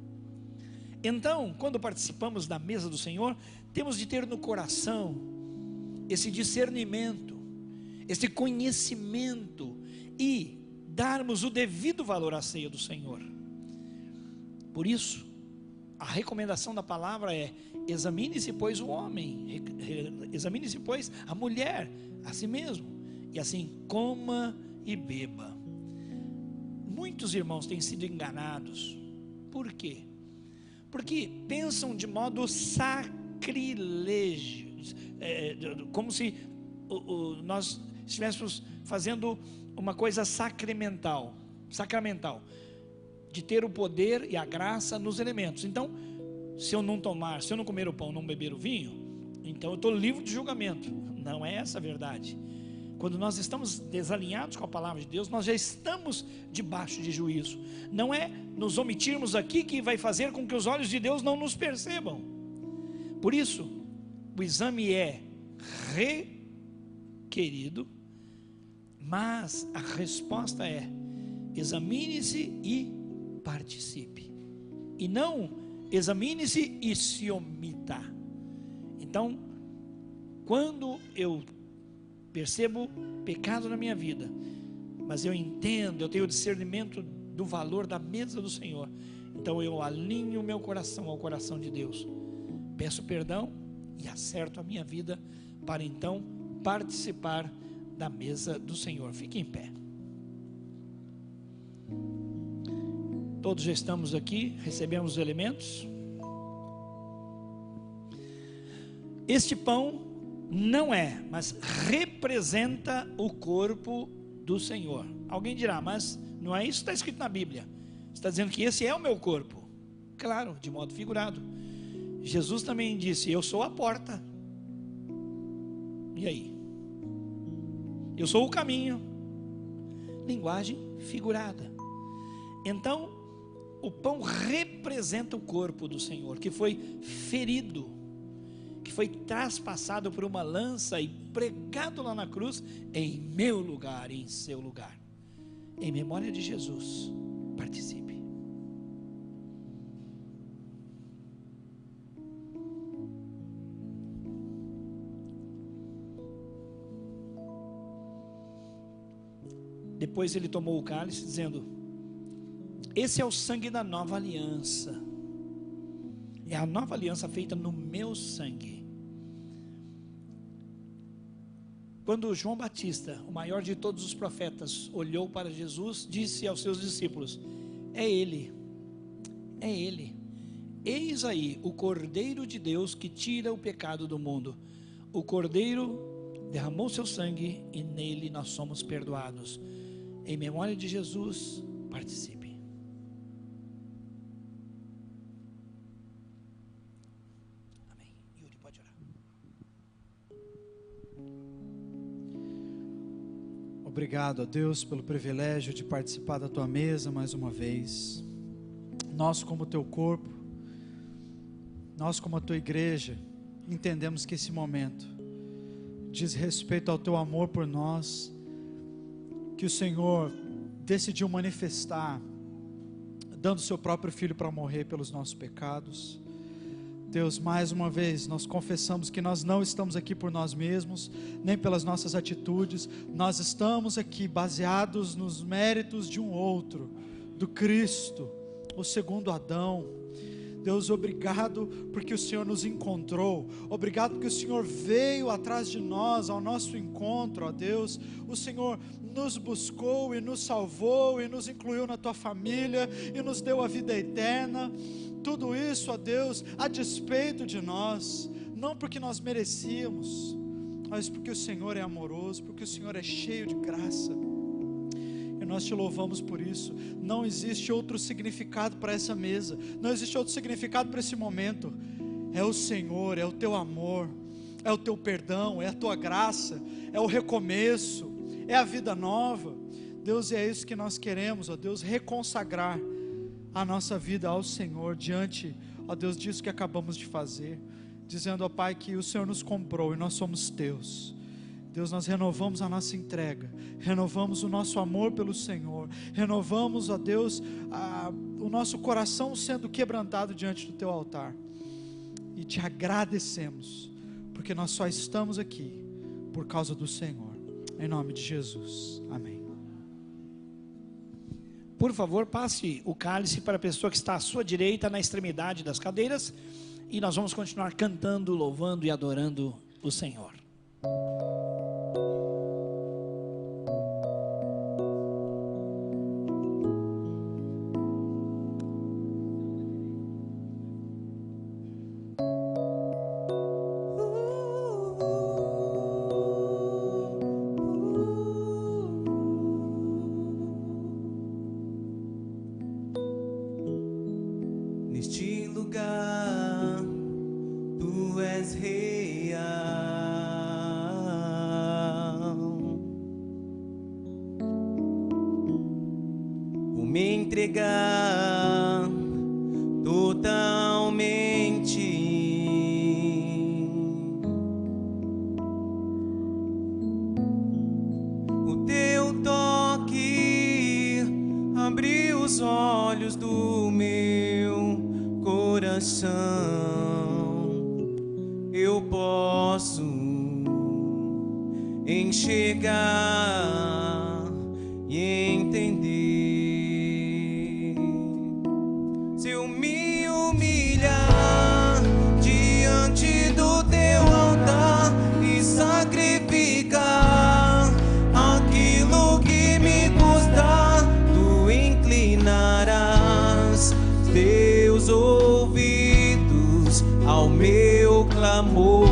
C: Então, quando participamos da mesa do Senhor, temos de ter no coração esse discernimento, esse conhecimento e darmos o devido valor à ceia do Senhor. Por isso, a recomendação da palavra é: examine-se, pois, o homem, examine-se, pois, a mulher, a si mesmo, e assim coma e beba. Muitos irmãos têm sido enganados. Por quê? Porque pensam de modo sacrilégio, como se nós estivéssemos fazendo uma coisa sacramental, de ter o poder e a graça nos elementos. Então, se eu não comer o pão, não beber o vinho, então eu estou livre de julgamento. Não é essa a verdade. Quando nós estamos desalinhados com a palavra de Deus, nós já estamos debaixo de juízo. Não é nos omitirmos aqui que vai fazer com que os olhos de Deus não nos percebam. Por isso, o exame é requerido, mas a resposta é: examine-se e participe. E não examine-se e se omita. Então, quando eu percebo pecado na minha vida, mas eu entendo, eu tenho discernimento do valor da mesa do Senhor. Então eu alinho o meu coração ao coração de Deus, peço perdão e acerto a minha vida para então participar da mesa do Senhor. Fique em pé. Todos já estamos aqui, recebemos os elementos. Este pão não é, mas representa o corpo do Senhor. Alguém dirá, mas não é isso que está escrito na Bíblia. Está dizendo que esse é o meu corpo. Claro, de modo figurado. Jesus também disse, eu sou a porta. E aí? Eu sou o caminho. Linguagem figurada. Então, o pão representa o corpo do Senhor, que foi ferido, que foi traspassado por uma lança e pregado lá na cruz, em meu lugar e em seu lugar. Em memória de Jesus, participe. Depois ele tomou o cálice, dizendo, esse é o sangue da nova aliança, é a nova aliança feita no meu sangue. Quando João Batista, o maior de todos os profetas, olhou para Jesus, disse aos seus discípulos, é Ele, eis aí o Cordeiro de Deus que tira o pecado do mundo. O Cordeiro derramou seu sangue e nele nós somos perdoados. Em memória de Jesus, participe. Amém. Yuri, pode orar.
G: Obrigado a Deus pelo privilégio de participar da tua mesa mais uma vez. Nós, como teu corpo, nós, como a tua igreja, entendemos que esse momento diz respeito ao teu amor por nós, que o Senhor decidiu manifestar, dando seu próprio Filho para morrer pelos nossos pecados. Deus, mais uma vez, nós confessamos que nós não estamos aqui por nós mesmos, nem pelas nossas atitudes, nós estamos aqui baseados nos méritos de um outro, do Cristo, o segundo Adão. Deus, obrigado porque o Senhor nos encontrou, obrigado porque o Senhor veio atrás de nós, ao nosso encontro, ó Deus. O Senhor nos buscou e nos salvou e nos incluiu na tua família e nos deu a vida eterna. Tudo isso, ó Deus, a despeito de nós, não porque nós merecíamos, mas porque o Senhor é amoroso, porque o Senhor é cheio de graça. E nós te louvamos por isso. Não existe outro significado para essa mesa, não existe outro significado para esse momento. É o Senhor, é o teu amor, é o teu perdão, é a tua graça, é o recomeço, é a vida nova. Deus, é isso que nós queremos, ó Deus, reconsagrar a nossa vida ao Senhor, diante, ó Deus, disso que acabamos de fazer, dizendo, ó Pai, que o Senhor nos comprou e nós somos teus. Deus, nós renovamos a nossa entrega, renovamos o nosso amor pelo Senhor, renovamos, ó Deus, o nosso coração sendo quebrantado diante do teu altar, e te agradecemos, porque nós só estamos aqui por causa do Senhor, em nome de Jesus, amém.
C: Por favor, passe o cálice para a pessoa que está à sua direita, na extremidade das cadeiras, e nós vamos continuar cantando, louvando e adorando o Senhor.
F: Neste lugar, tu és real. Vou me entregar totalmente. O teu toque abriu os olhos do meu coração. Eu posso enxergar e humilhar diante do teu altar e sacrificar aquilo que me custa, tu inclinarás teus ouvidos ao meu clamor.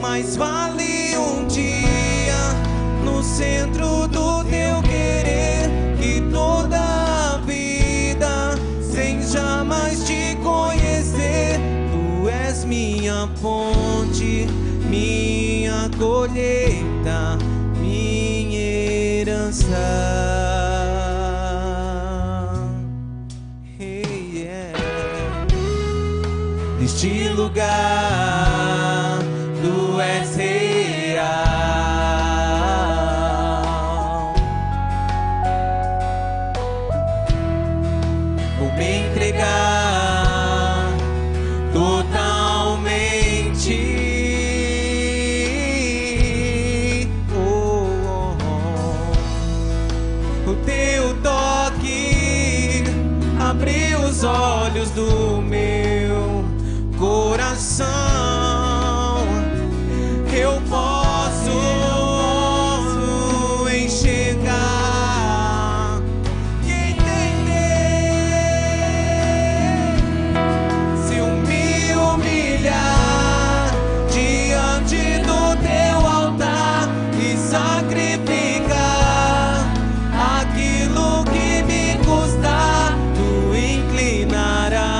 F: Mas vale um dia no centro do teu querer que toda a vida sem jamais te conhecer. Tu és minha fonte, minha colheita, minha herança. Hey, yeah. Neste lugar tu és real. Vou me entregar totalmente. O teu toque abriu os olhos do meu coração. Eu posso enxergar e entender. Se eu me humilhar diante do teu altar e sacrificar aquilo que me custa, tu inclinarás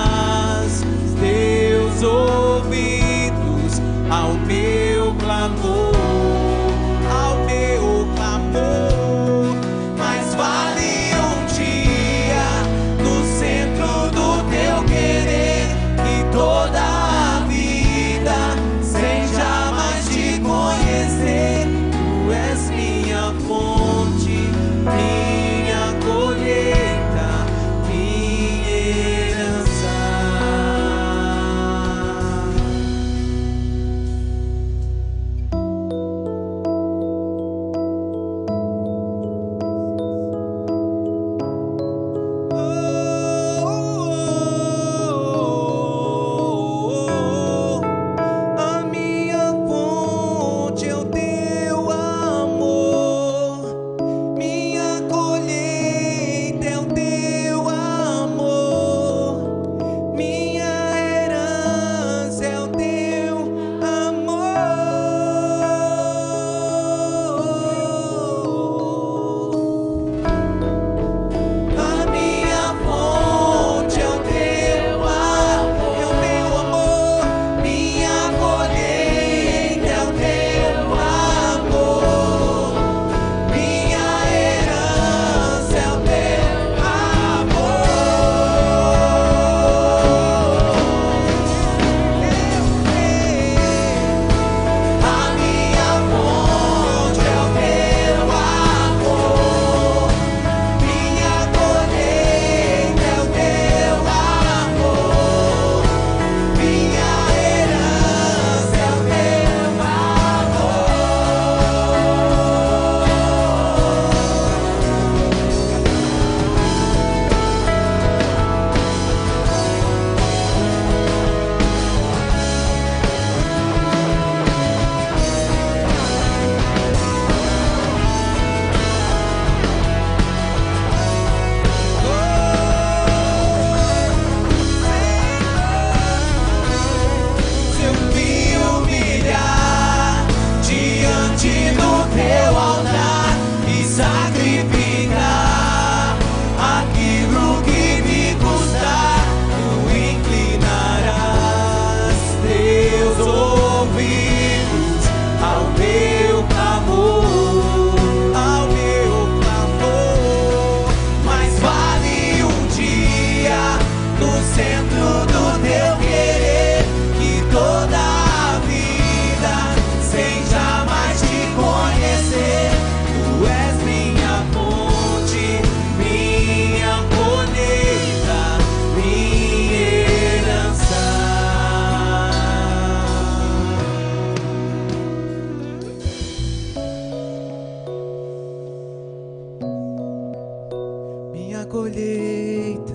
F: perfeita,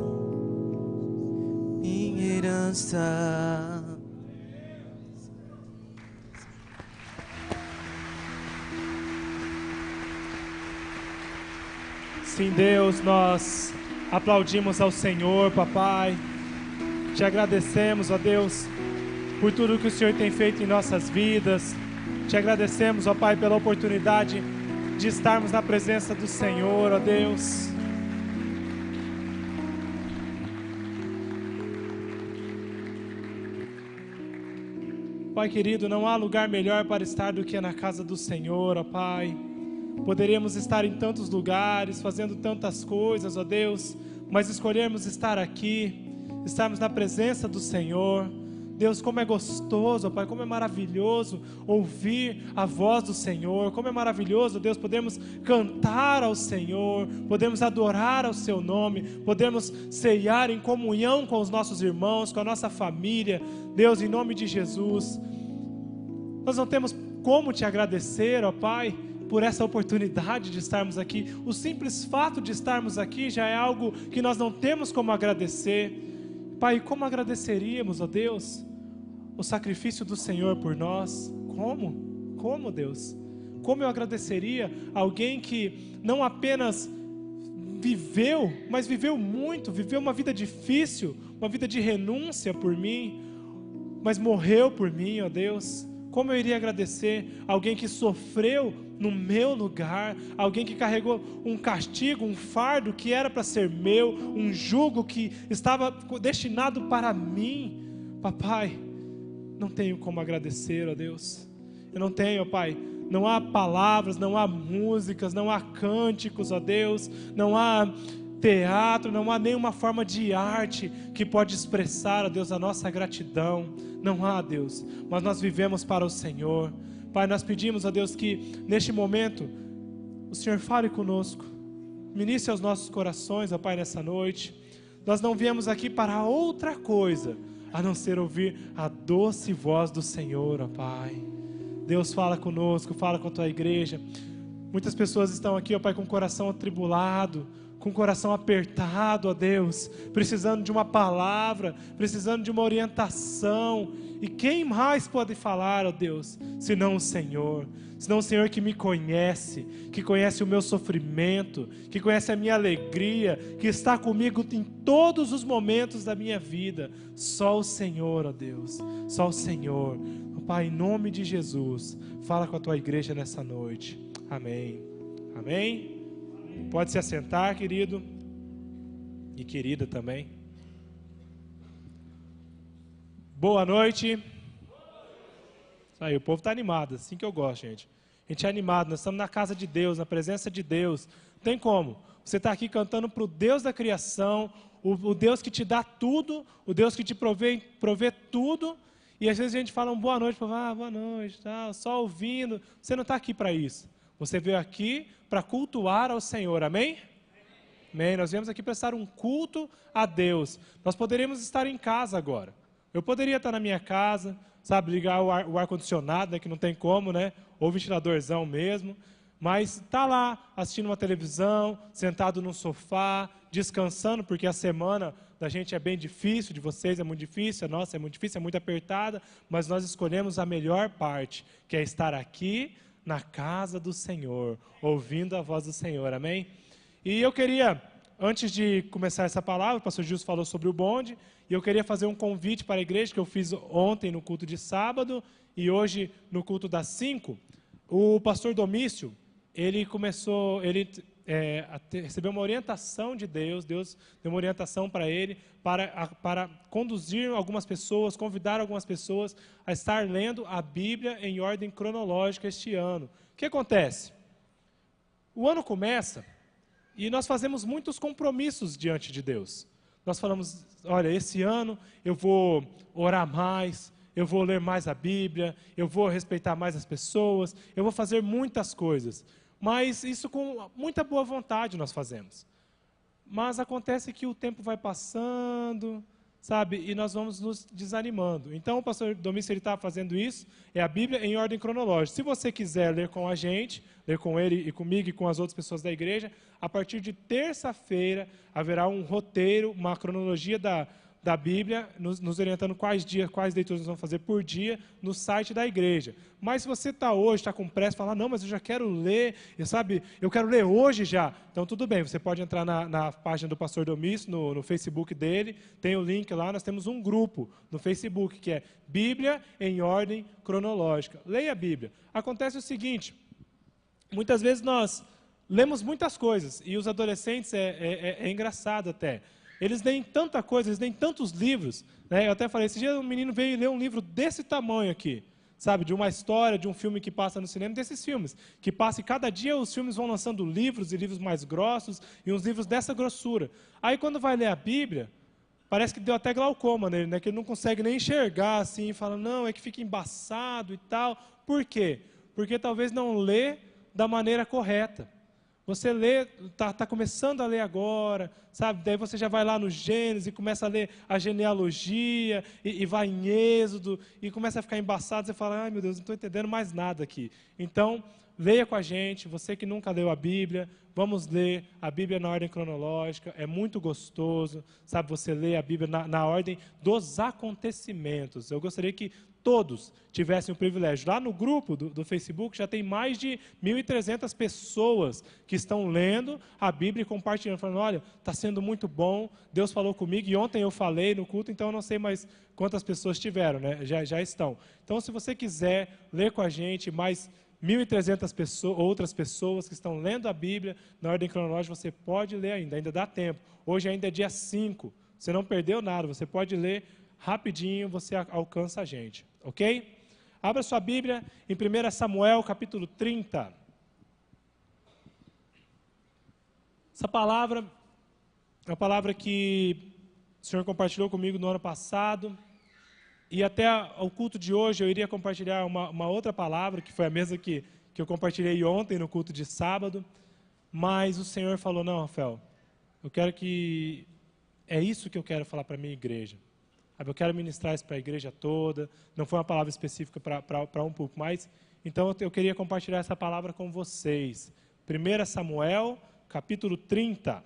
F: minha herança.
H: Sim, Deus, nós aplaudimos ao Senhor, papai. Te agradecemos, ó Deus, por tudo que o Senhor tem feito em nossas vidas. Te agradecemos, ó Pai, pela oportunidade de estarmos na presença do Senhor, ó Deus. Pai querido, não há lugar melhor para estar do que na casa do Senhor, ó Pai. Poderíamos estar em tantos lugares, fazendo tantas coisas, ó Deus, mas escolhermos estar aqui, estarmos na presença do Senhor. Deus, como é gostoso, ó Pai, como é maravilhoso ouvir a voz do Senhor, como é maravilhoso, Deus, podemos cantar ao Senhor, podemos adorar ao Seu nome, podemos ceiar em comunhão com os nossos irmãos, com a nossa família. Deus, em nome de Jesus, nós não temos como Te agradecer, ó Pai, por essa oportunidade de estarmos aqui. O simples fato de estarmos aqui já é algo que nós não temos como agradecer. Pai, como agradeceríamos, ó Deus, o sacrifício do Senhor por nós? Como? Como, Deus? Como eu agradeceria alguém que não apenas viveu, mas viveu muito, viveu uma vida difícil, uma vida de renúncia por mim, mas morreu por mim, ó Deus. Como eu iria agradecer alguém que sofreu no meu lugar, alguém que carregou um castigo, um fardo que era para ser meu, um jugo que estava destinado para mim. Papai, não tenho como agradecer, ó Deus. Eu não tenho, ó Pai. Não há palavras, não há músicas, não há cânticos, ó Deus. Não há teatro, não há nenhuma forma de arte que pode expressar, ó Deus, a nossa gratidão. Não há, Deus, mas nós vivemos para o Senhor. Pai, nós pedimos, ó Deus, que neste momento o Senhor fale conosco, ministre aos nossos corações, ó Pai, nessa noite. Nós não viemos aqui para outra coisa, a não ser ouvir a doce voz do Senhor, ó Pai. Deus, fala conosco, fala com a Tua igreja. Muitas pessoas estão aqui, ó Pai, com o coração atribulado, com o coração apertado, ó Deus, precisando de uma palavra, precisando de uma orientação. E quem mais pode falar, ó Deus, senão o Senhor? Senão o Senhor que me conhece, que conhece o meu sofrimento, que conhece a minha alegria, que está comigo em todos os momentos da minha vida. Só o Senhor, ó Deus, só o Senhor. Pai, em nome de Jesus, fala com a Tua igreja nessa noite. Amém. Amém. Pode se assentar, querido e querida também. Boa noite. Isso aí, o povo está animado, assim que eu gosto, gente. A gente é animado, nós estamos na casa de Deus, na presença de Deus. Não tem como. Você está aqui cantando para o Deus da criação, o Deus que te dá tudo, o Deus que te provê tudo. E às vezes a gente fala um boa noite, boa noite, tá, só ouvindo. Você não está aqui para isso. Você veio aqui para cultuar ao Senhor, amém? Amém. Nós viemos aqui prestar um culto a Deus. Nós poderíamos estar em casa agora. Eu poderia estar na minha casa, sabe, ligar o ar-condicionado, né, que não tem como, né? Ou ventiladorzão mesmo. Mas está lá, assistindo uma televisão, sentado num sofá, descansando, porque a semana da gente é bem difícil, de vocês é muito difícil, a nossa é muito difícil, é muito apertada, mas nós escolhemos a melhor parte, que é estar aqui na casa do Senhor, ouvindo a voz do Senhor, amém? E eu queria, antes de começar essa palavra, o pastor Gilson falou sobre o bonde, e eu queria fazer um convite para a igreja, que eu fiz ontem no culto de sábado, e hoje no culto das 5, o pastor Domício, ele recebeu uma orientação de Deus, Deus deu uma orientação para ele, para conduzir algumas pessoas, convidar algumas pessoas a estar lendo a Bíblia em ordem cronológica este ano. O que acontece? O ano começa e nós fazemos muitos compromissos diante de Deus. Nós falamos, olha, esse ano eu vou orar mais, eu vou ler mais a Bíblia, eu vou respeitar mais as pessoas, eu vou fazer muitas coisas. Mas isso com muita boa vontade nós fazemos. Mas acontece que o tempo vai passando, sabe? E nós vamos nos desanimando. Então, o pastor Domício está fazendo isso, é a Bíblia em ordem cronológica. Se você quiser ler com a gente, ler com ele e comigo e com as outras pessoas da igreja, a partir de terça-feira haverá um roteiro, uma cronologia da Bíblia, nos orientando quais leituras nós vamos fazer por dia no site da igreja. Mas se você está hoje, está com pressa, fala, não, mas eu já quero ler, sabe, eu quero ler hoje já. Então, tudo bem, você pode entrar na página do pastor Domício, no Facebook dele, tem o link lá, nós temos um grupo no Facebook, que é Bíblia em ordem cronológica. Leia a Bíblia. Acontece o seguinte, muitas vezes nós lemos muitas coisas, e os adolescentes, é engraçado até, eles leem tanta coisa, eles leem tantos livros, né? Eu até falei, esse dia um menino veio ler um livro desse tamanho aqui, sabe, de uma história, de um filme que passa no cinema, desses filmes, que passa, e cada dia os filmes vão lançando livros, e livros mais grossos, e uns livros dessa grossura. Aí quando vai ler a Bíblia, parece que deu até glaucoma nele, né? Que ele não consegue nem enxergar, assim, fala, não, é que fica embaçado e tal. Por quê? Porque talvez não lê da maneira correta. Você lê, tá começando a ler agora, sabe? Daí você já vai lá no Gênesis e começa a ler a genealogia, e vai em Êxodo, e começa a ficar embaçado, você fala, ai meu Deus, não estou entendendo mais nada aqui. Então, leia com a gente, você que nunca leu a Bíblia, vamos ler a Bíblia na ordem cronológica, é muito gostoso, sabe? Você lê a Bíblia na ordem dos acontecimentos. Eu gostaria que todos tivessem o privilégio. Lá no grupo do Facebook já tem mais de 1.300 pessoas que estão lendo a Bíblia e compartilhando, falando, olha, está sendo muito bom, Deus falou comigo, e ontem eu falei no culto, então eu não sei mais quantas pessoas tiveram, né? Já estão. Então, se você quiser ler com a gente, mais 1.300 outras pessoas que estão lendo a Bíblia na ordem cronológica, você pode ler ainda dá tempo. Hoje ainda é dia 5, você não perdeu nada, você pode ler rapidinho, você alcança a gente. Ok? Abra sua Bíblia em 1 Samuel, capítulo 30. Essa palavra é uma palavra que o Senhor compartilhou comigo no ano passado. E até o culto de hoje eu iria compartilhar uma outra palavra, que foi a mesma que eu compartilhei ontem no culto de sábado. Mas o Senhor falou, não, Rafael, eu quero que... É isso que eu quero falar para a minha igreja. Eu quero ministrar isso para a igreja toda. Não foi uma palavra específica para um público, mas... Então eu queria compartilhar essa palavra com vocês. 1 Samuel, capítulo 30.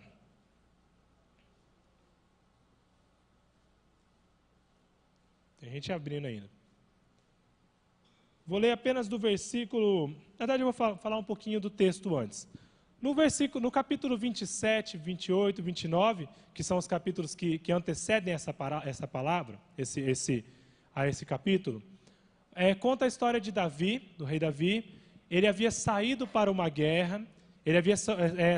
H: Tem gente abrindo ainda. Vou ler apenas do versículo... Na verdade, eu vou falar um pouquinho do texto antes. No capítulo 27, 28, 29, que são os capítulos que antecedem essa palavra, a esse capítulo, conta a história de Davi, do rei Davi. Ele havia saído para uma guerra, ele havia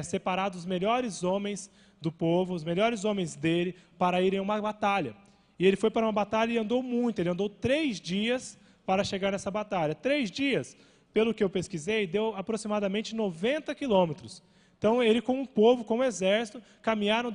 H: separado os melhores homens do povo, os melhores homens dele, para irem a uma batalha. E ele foi para uma batalha e andou muito, ele andou 3 dias para chegar nessa batalha. 3 dias, pelo que eu pesquisei, deu aproximadamente 90 quilômetros. Então, ele com o povo, com o exército, caminharam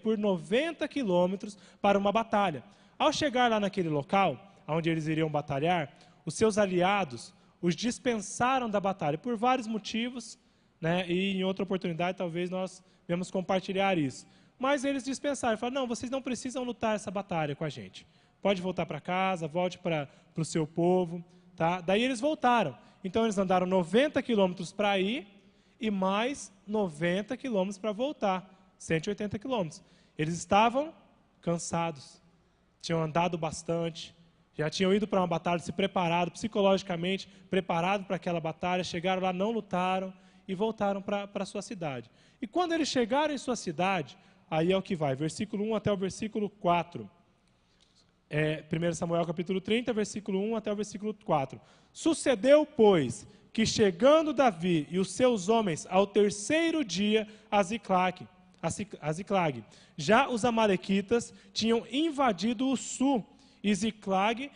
H: por 90 quilômetros para uma batalha. Ao chegar lá naquele local, onde eles iriam batalhar, os seus aliados os dispensaram da batalha, por vários motivos, né? E em outra oportunidade, talvez nós venhamos compartilhar isso. Mas eles dispensaram, falaram, não, vocês não precisam lutar essa batalha com a gente. Pode voltar para casa, volte para o seu povo. Tá? Daí eles voltaram. Então eles andaram 90 quilômetros para ir e mais 90 quilômetros para voltar. 180 quilômetros. Eles estavam cansados. Tinham andado bastante. Já tinham ido para uma batalha, se preparado psicologicamente, preparado para aquela batalha. Chegaram lá, não lutaram e voltaram para a sua cidade. E quando eles chegaram em sua cidade, aí é o que vai. Versículo 1 até o versículo 4. 1 Samuel capítulo 30, versículo 1 até o versículo 4. Sucedeu, pois, que chegando Davi e os seus homens ao 3º dia a Ziclag, já os amalequitas tinham invadido o sul e Ziclag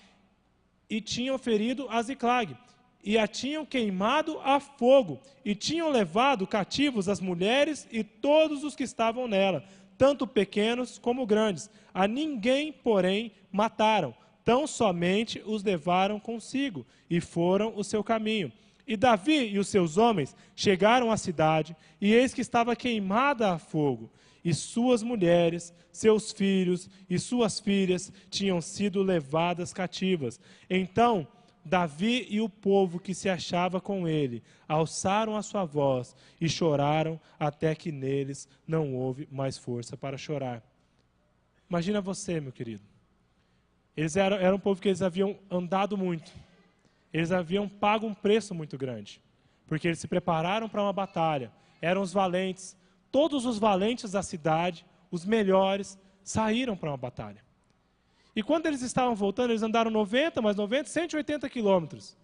H: e tinham ferido a Ziclag e a tinham queimado a fogo e tinham levado cativos as mulheres e todos os que estavam nela, tanto pequenos como grandes. A ninguém, porém, mataram, tão somente os levaram consigo, e foram o seu caminho. E Davi e os seus homens chegaram à cidade, e eis que estava queimada a fogo, e suas mulheres, seus filhos e suas filhas tinham sido levadas cativas. Então Davi e o povo que se achava com ele alçaram a sua voz e choraram até que neles não houve mais força para chorar. Imagina você, meu querido. Eles eram um povo que eles haviam andado muito. Eles haviam pago um preço muito grande. Porque eles se prepararam para uma batalha. Eram os valentes. Todos os valentes da cidade, os melhores, saíram para uma batalha. E quando eles estavam voltando, eles andaram 90, mais 90, 180 quilômetros.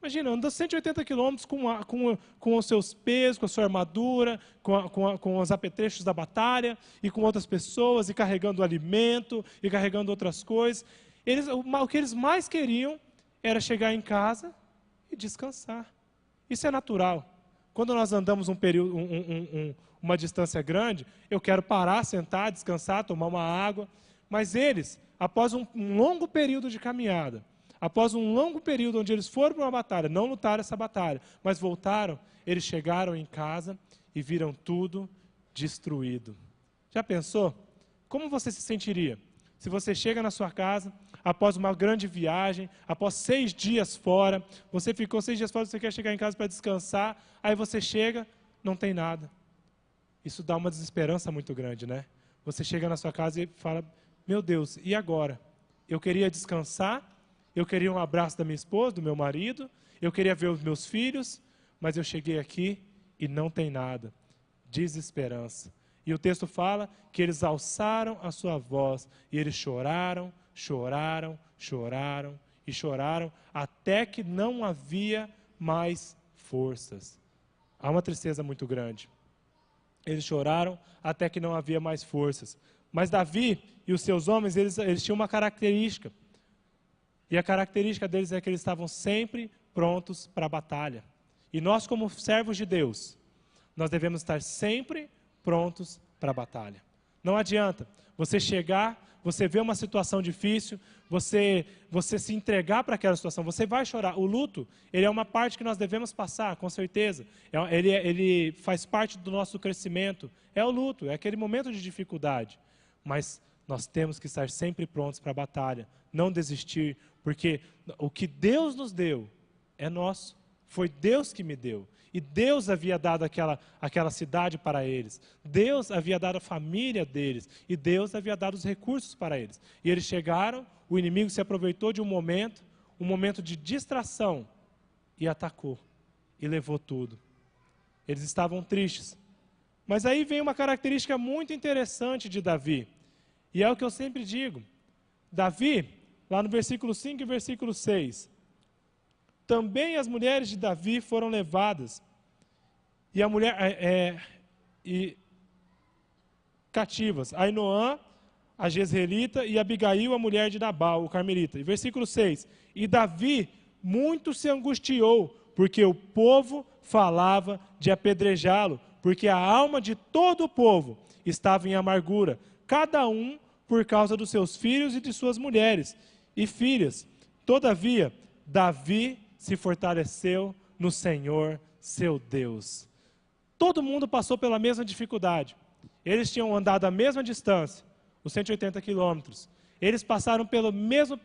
H: Imagina, andando 180 quilômetros com os seus pesos, com a sua armadura, com os apetrechos da batalha, e com outras pessoas, e carregando alimento, e carregando outras coisas. O que eles mais queriam era chegar em casa e descansar. Isso é natural. Quando nós andamos uma distância grande, eu quero parar, sentar, descansar, tomar uma água. Mas eles, após um longo período de caminhada, após um longo período onde eles foram para uma batalha, não lutaram essa batalha, mas voltaram, eles chegaram em casa e viram tudo destruído. Já pensou? Como você se sentiria se você chega na sua casa, após uma grande viagem, após 6 dias fora, você ficou 6 dias fora, você quer chegar em casa para descansar, aí você chega, não tem nada. Isso dá uma desesperança muito grande, né? Você chega na sua casa e fala, meu Deus, e agora? Eu queria descansar, eu queria um abraço da minha esposa, do meu marido, eu queria ver os meus filhos, mas eu cheguei aqui e não tem nada. Desesperança. E o texto fala que eles alçaram a sua voz e eles choraram, choraram, choraram e choraram até que não havia mais forças. Há uma tristeza muito grande. Eles choraram até que não havia mais forças. Mas Davi e os seus homens, eles tinham uma característica. E a característica deles é que eles estavam sempre prontos para a batalha. E nós, como servos de Deus, nós devemos estar sempre prontos para a batalha. Não adianta você chegar, você ver uma situação difícil, você se entregar para aquela situação, você vai chorar. O luto, ele é uma parte que nós devemos passar, com certeza. Ele faz parte do nosso crescimento. É o luto, é aquele momento de dificuldade. Mas nós temos que estar sempre prontos para a batalha, não desistir, porque o que Deus nos deu é nosso. Foi Deus que me deu. E Deus havia dado aquela cidade para eles. Deus havia dado a família deles. E Deus havia dado os recursos para eles. E eles chegaram, o inimigo se aproveitou de um momento de distração, e atacou. E levou tudo. Eles estavam tristes. Mas aí vem uma característica muito interessante de Davi. E é o que eu sempre digo. Davi, lá no versículo 5 e versículo 6... Também as mulheres de Davi foram levadas, e a mulher cativas, Ainoã, a Jezreelita, e Abigail, a mulher de Nabal, o carmelita. E versículo 6, e Davi muito se angustiou, porque o povo falava de apedrejá-lo, porque a alma de todo o povo estava em amargura, cada um por causa dos seus filhos e de suas mulheres e filhas. Todavia, Davi se fortaleceu no Senhor, seu Deus. Todo mundo passou pela mesma dificuldade. Eles tinham andado a mesma distância, os 180 quilômetros. Eles passaram pela mesma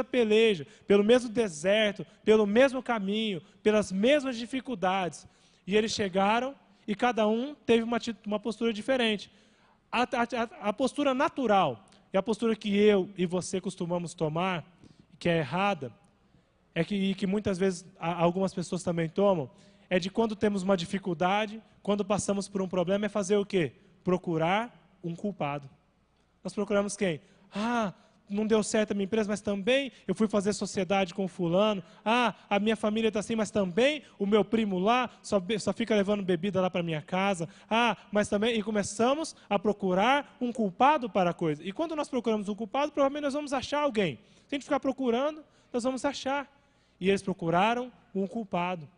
H: peleja, pelo mesmo deserto, pelo mesmo caminho, pelas mesmas dificuldades. E eles chegaram e cada um teve uma postura diferente. A postura natural, e a postura que eu e você costumamos tomar, que é errada, que muitas vezes algumas pessoas também tomam, é de quando temos uma dificuldade, quando passamos por um problema, é fazer o quê? Procurar um culpado. Nós procuramos quem? Não deu certo a minha empresa, mas também eu fui fazer sociedade com fulano. A minha família está assim, mas também o meu primo lá só fica levando bebida lá para minha casa. Mas também... E começamos a procurar um culpado para a coisa. E quando nós procuramos um culpado, provavelmente nós vamos achar alguém. Se a gente ficar procurando, nós vamos achar. E eles procuraram um culpado.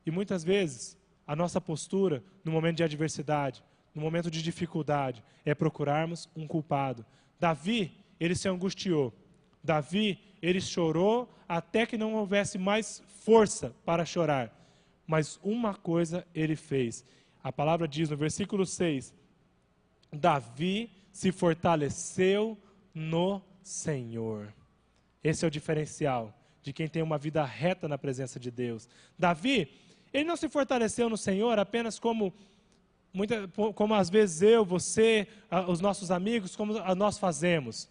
H: E muitas vezes, a nossa postura, no momento de adversidade, no momento de dificuldade, é procurarmos um culpado. Davi, ele se angustiou. Davi, ele chorou até que não houvesse mais força para chorar. Mas uma coisa ele fez. A palavra diz no versículo 6, Davi se fortaleceu no Senhor. Esse é o diferencial de quem tem uma vida reta na presença de Deus. Davi, ele não se fortaleceu no Senhor apenas como às vezes eu, você, os nossos amigos, como nós fazemos.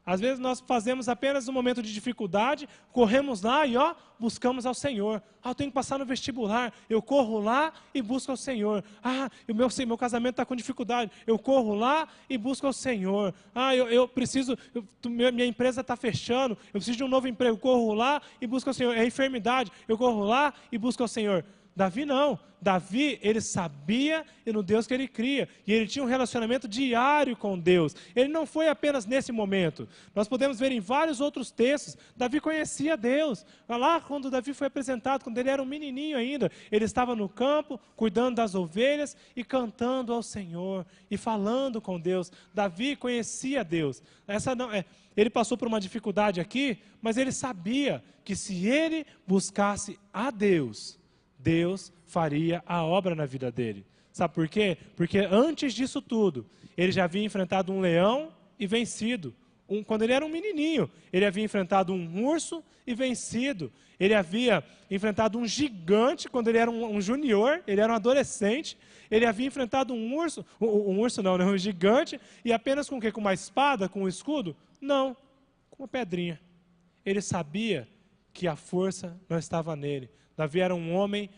H: Às vezes nós fazemos apenas no momento de dificuldade, corremos lá e buscamos ao Senhor. Eu tenho que passar no vestibular, eu corro lá e busco ao Senhor. O meu casamento está com dificuldade, eu corro lá e busco ao Senhor. Eu preciso, minha empresa está fechando, eu preciso de um novo emprego, eu corro lá e busco ao Senhor. É enfermidade, eu corro lá e busco ao Senhor. Davi não. Davi, ele sabia no Deus que ele cria. E ele tinha um relacionamento diário com Deus. Ele não foi apenas nesse momento. Nós podemos ver em vários outros textos. Davi conhecia Deus. Lá quando Davi foi apresentado, quando ele era um menininho ainda, ele estava no campo, cuidando das ovelhas e cantando ao Senhor. E falando com Deus. Davi conhecia Deus. Ele passou por uma dificuldade aqui, mas ele sabia que se ele buscasse a Deus, Deus faria a obra na vida dele. Sabe por quê? Porque antes disso tudo, ele já havia enfrentado um leão e vencido. Quando ele era um menininho, ele havia enfrentado um urso e vencido. Ele havia enfrentado um gigante quando ele era um junior, ele era um adolescente. Ele havia enfrentado um gigante, e apenas com o quê? Com uma espada, com um escudo? Não, com uma pedrinha. Ele sabia que a força não estava nele. Davi era um homem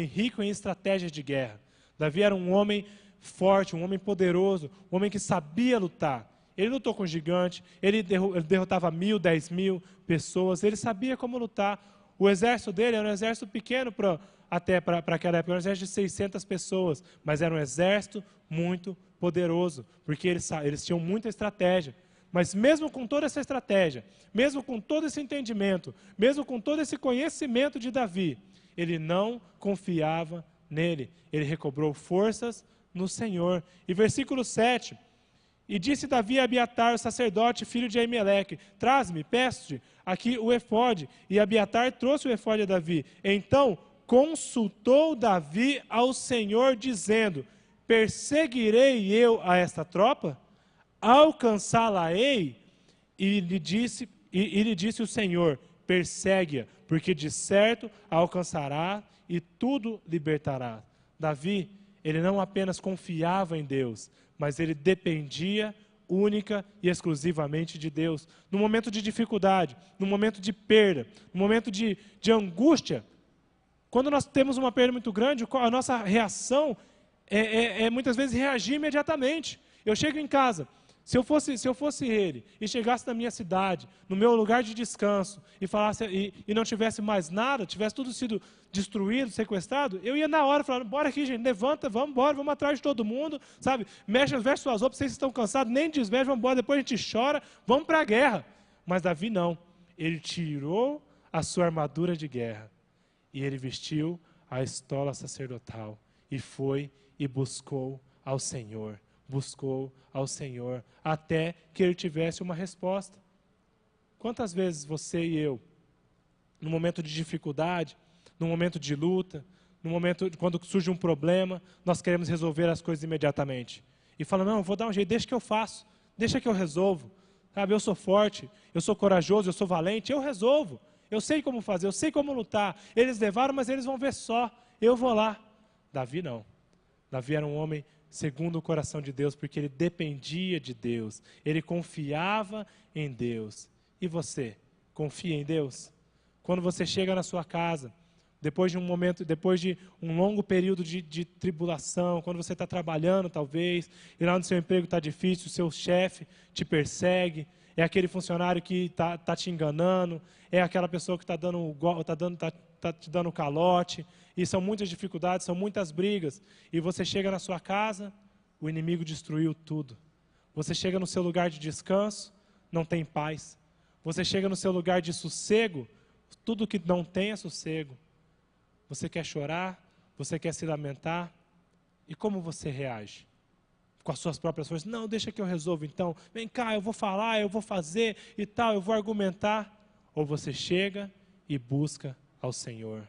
H: rico em estratégias de guerra. Davi era um homem forte, um homem poderoso, um homem que sabia lutar. Ele lutou com gigante, ele derrotava 1.000, 10.000 pessoas, ele sabia como lutar. O exército dele era um exército pequeno para aquela época, era um exército de 600 pessoas, mas era um exército muito poderoso, porque eles tinham muita estratégia. Mas mesmo com toda essa estratégia, mesmo com todo esse entendimento, mesmo com todo esse conhecimento de Davi, ele não confiava nele. Ele recobrou forças no Senhor. E versículo 7, e disse Davi a Abiatar, o sacerdote, filho de Aimeleque, traz-me, peço-te, aqui o efode. E Abiatar trouxe o efode a Davi. Então consultou Davi ao Senhor, dizendo, perseguirei eu a esta tropa? Alcançá-la-ei? E lhe disse o Senhor, persegue-a, porque de certo a alcançará e tudo libertará. Davi, ele não apenas confiava em Deus, mas ele dependia única e exclusivamente de Deus. No momento de dificuldade, no momento de perda, no momento de angústia, quando nós temos uma perda muito grande, a nossa reação é muitas vezes reagir imediatamente. Eu chego em casa, se eu fosse ele e chegasse na minha cidade, no meu lugar de descanso, e falasse e não tivesse mais nada, tivesse tudo sido destruído, sequestrado, eu ia na hora falar, bora aqui, gente, levanta, vamos embora, vamos atrás de todo mundo, sabe? Veste suas roupas, vocês estão cansados, nem desveste, vamos embora, depois a gente chora, vamos para a guerra. Mas Davi não, ele tirou a sua armadura de guerra e ele vestiu a estola sacerdotal e foi e buscou ao Senhor. Buscou ao Senhor, até que ele tivesse uma resposta. Quantas vezes você e eu, no momento de dificuldade, no momento de luta, no momento quando surge um problema, nós queremos resolver as coisas imediatamente. E fala, não, eu vou dar um jeito, deixa que eu faço, deixa que eu resolvo. Sabe, eu sou forte, eu sou corajoso, eu sou valente, eu resolvo. Eu sei como fazer, eu sei como lutar. Eles levaram, mas eles vão ver só, eu vou lá. Davi não. Davi era um homem segundo o coração de Deus, porque ele dependia de Deus, ele confiava em Deus. E você, confia em Deus? Quando você chega na sua casa, depois de um longo período de tribulação, quando você está trabalhando talvez, e lá no seu emprego está difícil, o seu chefe te persegue, é aquele funcionário que está te enganando, é aquela pessoa que está te dando calote, e são muitas dificuldades, são muitas brigas, e você chega na sua casa, o inimigo destruiu tudo. Você chega no seu lugar de descanso, não tem paz. Você chega no seu lugar de sossego, tudo que não tem é sossego. Você quer chorar, você quer se lamentar, e como você reage? Com as suas próprias forças? Não, deixa que eu resolvo então, vem cá, eu vou falar, eu vou fazer e tal, eu vou argumentar. Ou você chega e busca ao Senhor.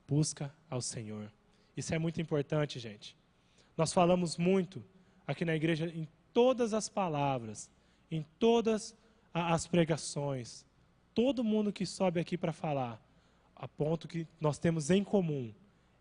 H: Busca ao Senhor. Isso é muito importante, gente. Nós falamos muito aqui na igreja em todas as palavras, em todas as pregações, todo mundo que sobe aqui para falar, a ponto que nós temos em comum,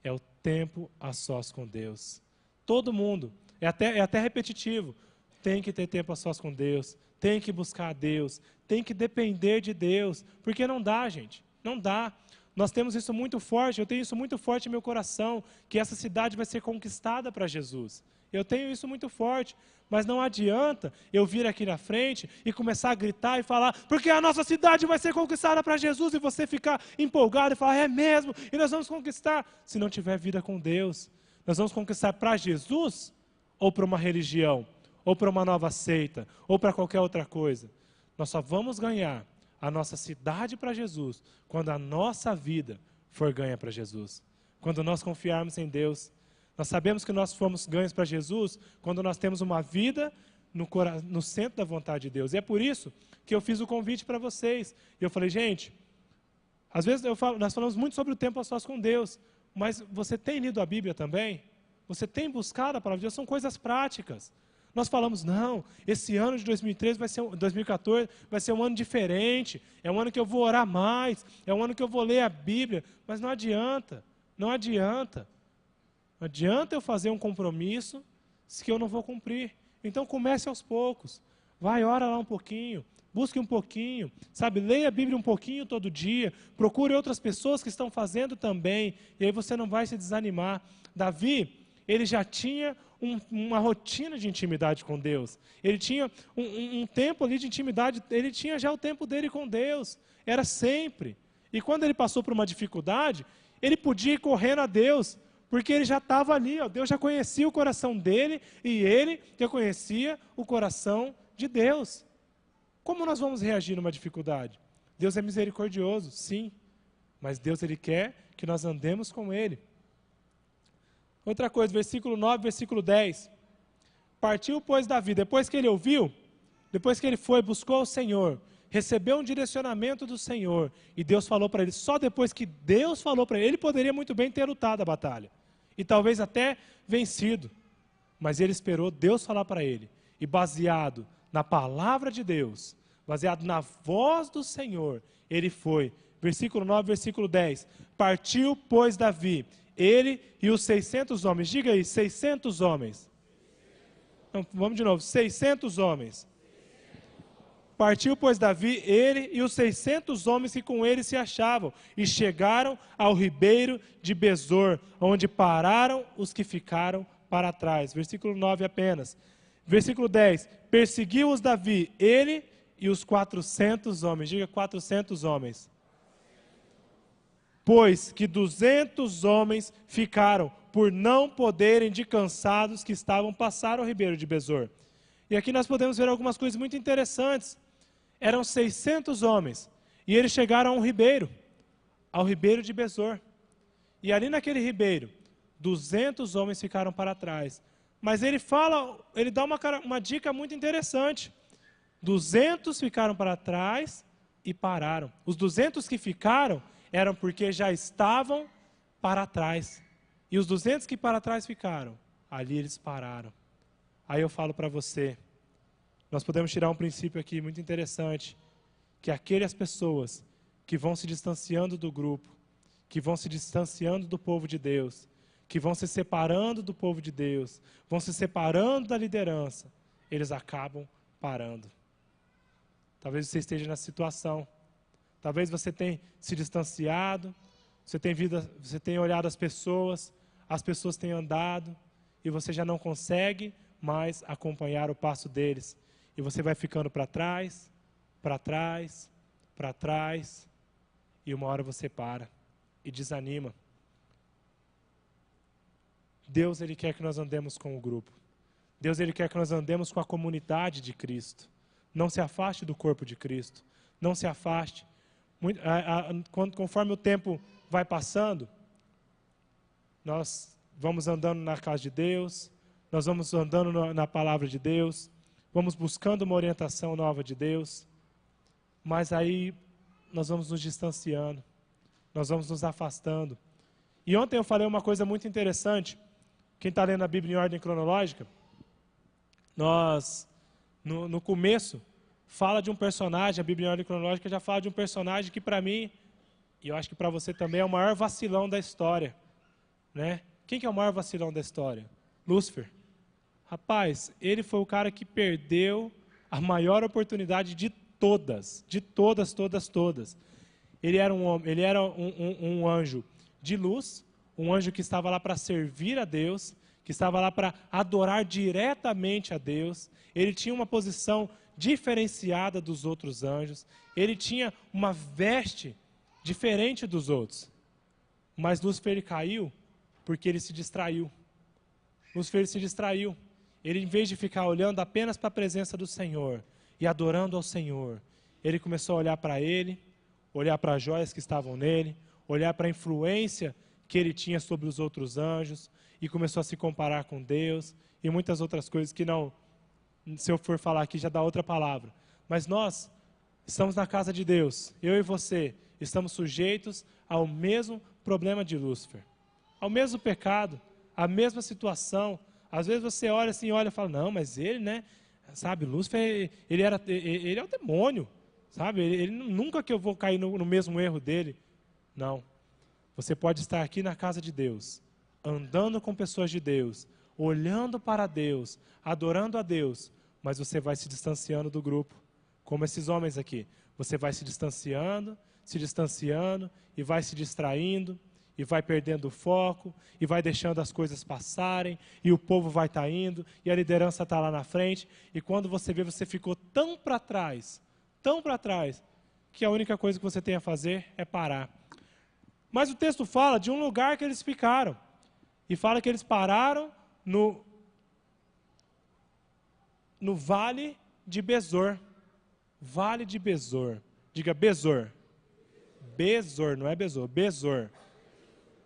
H: é o tempo a sós com Deus. Todo mundo, é até repetitivo, tem que ter tempo a sós com Deus, tem que buscar a Deus, tem que depender de Deus, porque não dá, gente, não dá. Nós temos isso muito forte, eu tenho isso muito forte em meu coração, que essa cidade vai ser conquistada para Jesus. Eu tenho isso muito forte, mas não adianta eu vir aqui na frente e começar a gritar e falar, porque a nossa cidade vai ser conquistada para Jesus, e você ficar empolgado e falar, é mesmo, e nós vamos conquistar. Se não tiver vida com Deus, nós vamos conquistar para Jesus ou para uma religião, ou para uma nova seita, ou para qualquer outra coisa. Nós só vamos ganhar a nossa cidade para Jesus quando a nossa vida for ganha para Jesus. Quando nós confiarmos em Deus. Nós sabemos que nós fomos ganhos para Jesus quando nós temos uma vida no centro da vontade de Deus. E é por isso que eu fiz o convite para vocês. E eu falei, gente, às vezes nós falamos muito sobre o tempo a sós com Deus, mas você tem lido a Bíblia também? Você tem buscado a palavra de Deus? São coisas práticas. Nós falamos, não, esse ano de 2014 vai ser um ano diferente, é um ano que eu vou orar mais, é um ano que eu vou ler a Bíblia, mas não adianta, não adianta. Não adianta eu fazer um compromisso que eu não vou cumprir. Então comece aos poucos, vai, ora lá um pouquinho, busque um pouquinho, sabe, leia a Bíblia um pouquinho todo dia, procure outras pessoas que estão fazendo também, e aí você não vai se desanimar. Davi, ele já tinha uma rotina de intimidade com Deus. Ele tinha um tempo ali de intimidade, ele tinha já o tempo dele com Deus. Era sempre. E quando ele passou por uma dificuldade, ele podia ir correndo a Deus, porque ele já estava ali, ó, Deus já conhecia o coração dele, e ele já conhecia o coração de Deus. Como nós vamos reagir numa dificuldade? Deus é misericordioso, sim, mas Deus ele quer que nós andemos com Ele. Outra coisa, versículo 9, versículo 10. Partiu, pois, Davi, depois que ele ouviu, depois que ele foi, buscou o Senhor, recebeu um direcionamento do Senhor, e Deus falou para ele, só depois que Deus falou para ele, ele poderia muito bem ter lutado a batalha, e talvez até vencido, mas ele esperou Deus falar para ele, e baseado na palavra de Deus, baseado na voz do Senhor, ele foi. Versículo 9, versículo 10. Partiu, pois, Davi, ele e os 600 homens. Diga aí, 600 homens. Não, vamos de novo, 600 homens. Partiu, pois, Davi, ele e os 600 homens que com ele se achavam, e chegaram ao ribeiro de Besor, onde pararam os que ficaram para trás. Versículo 9 apenas. Versículo 10. Perseguiu-os Davi, ele e os 400 homens. Diga 400 homens. Pois que 200 homens ficaram, por não poderem de cansados que estavam passar ao ribeiro de Besor. E aqui nós podemos ver algumas coisas muito interessantes. Eram 600 homens, e eles chegaram ao ribeiro de Besor. E ali naquele ribeiro, 200 homens ficaram para trás. Mas ele dá uma dica muito interessante. 200 ficaram para trás e pararam. Os 200 que ficaram eram porque já estavam para trás. E os 200 que para trás ficaram, ali eles pararam. Aí eu falo para você, nós podemos tirar um princípio aqui muito interessante, que aquelas pessoas que vão se distanciando do grupo, que vão se distanciando do povo de Deus, que vão se separando do povo de Deus, vão se separando da liderança, eles acabam parando. Talvez você esteja nessa situação. Talvez você tenha se distanciado, você tenha olhado as pessoas têm andado, e você já não consegue mais acompanhar o passo deles. E você vai ficando para trás, para trás, para trás, e uma hora você para e desanima. Deus, Ele quer que nós andemos com o grupo. Deus, Ele quer que nós andemos com a comunidade de Cristo. Não se afaste do corpo de Cristo. Não se afaste. Conforme o tempo vai passando, nós vamos andando na casa de Deus, nós vamos andando na palavra de Deus, vamos buscando uma orientação nova de Deus, mas aí nós vamos nos distanciando, nós vamos nos afastando. E ontem eu falei uma coisa muito interessante, quem está lendo a Bíblia em ordem cronológica, no começo, fala de um personagem, a Bíblia em ordem cronológica já fala de um personagem que para mim, e eu acho que para você também, é o maior vacilão da história. Né? Quem que é o maior vacilão da história? Lúcifer. Rapaz, ele foi o cara que perdeu a maior oportunidade de todas. Ele era um anjo de luz, um anjo que estava lá para servir a Deus, que estava lá para adorar diretamente a Deus. Ele tinha uma posição diferenciada dos outros anjos. Ele tinha uma veste diferente dos outros. Mas Lúcifer ele caiu porque ele se distraiu. Lúcifer se distraiu. Ele, em vez de ficar olhando apenas para a presença do Senhor e adorando ao Senhor, ele começou a olhar para ele, olhar para as joias que estavam nele, olhar para a influência que ele tinha sobre os outros anjos, e começou a se comparar com Deus e muitas outras coisas que não, se eu for falar aqui, já dá outra palavra. Mas nós estamos na casa de Deus, eu e você, estamos sujeitos ao mesmo problema de Lúcifer, ao mesmo pecado, à mesma situação. Às vezes você olha assim, olha e fala, não, mas ele, né, sabe, Lúcifer, ele é o demônio, sabe, ele nunca que eu vou cair no mesmo erro dele. Não, você pode estar aqui na casa de Deus, andando com pessoas de Deus, olhando para Deus, adorando a Deus, mas você vai se distanciando do grupo, como esses homens aqui. Você vai se distanciando, e vai se distraindo, e vai perdendo o foco, e vai deixando as coisas passarem, e o povo vai estar indo, e a liderança está lá na frente, e quando você vê, você ficou tão para trás, que a única coisa que você tem a fazer é parar. Mas o texto fala de um lugar que eles ficaram, e fala que eles pararam no Vale de Besor. Vale de Besor. Diga Besor. Besor, não é Besor, Besor.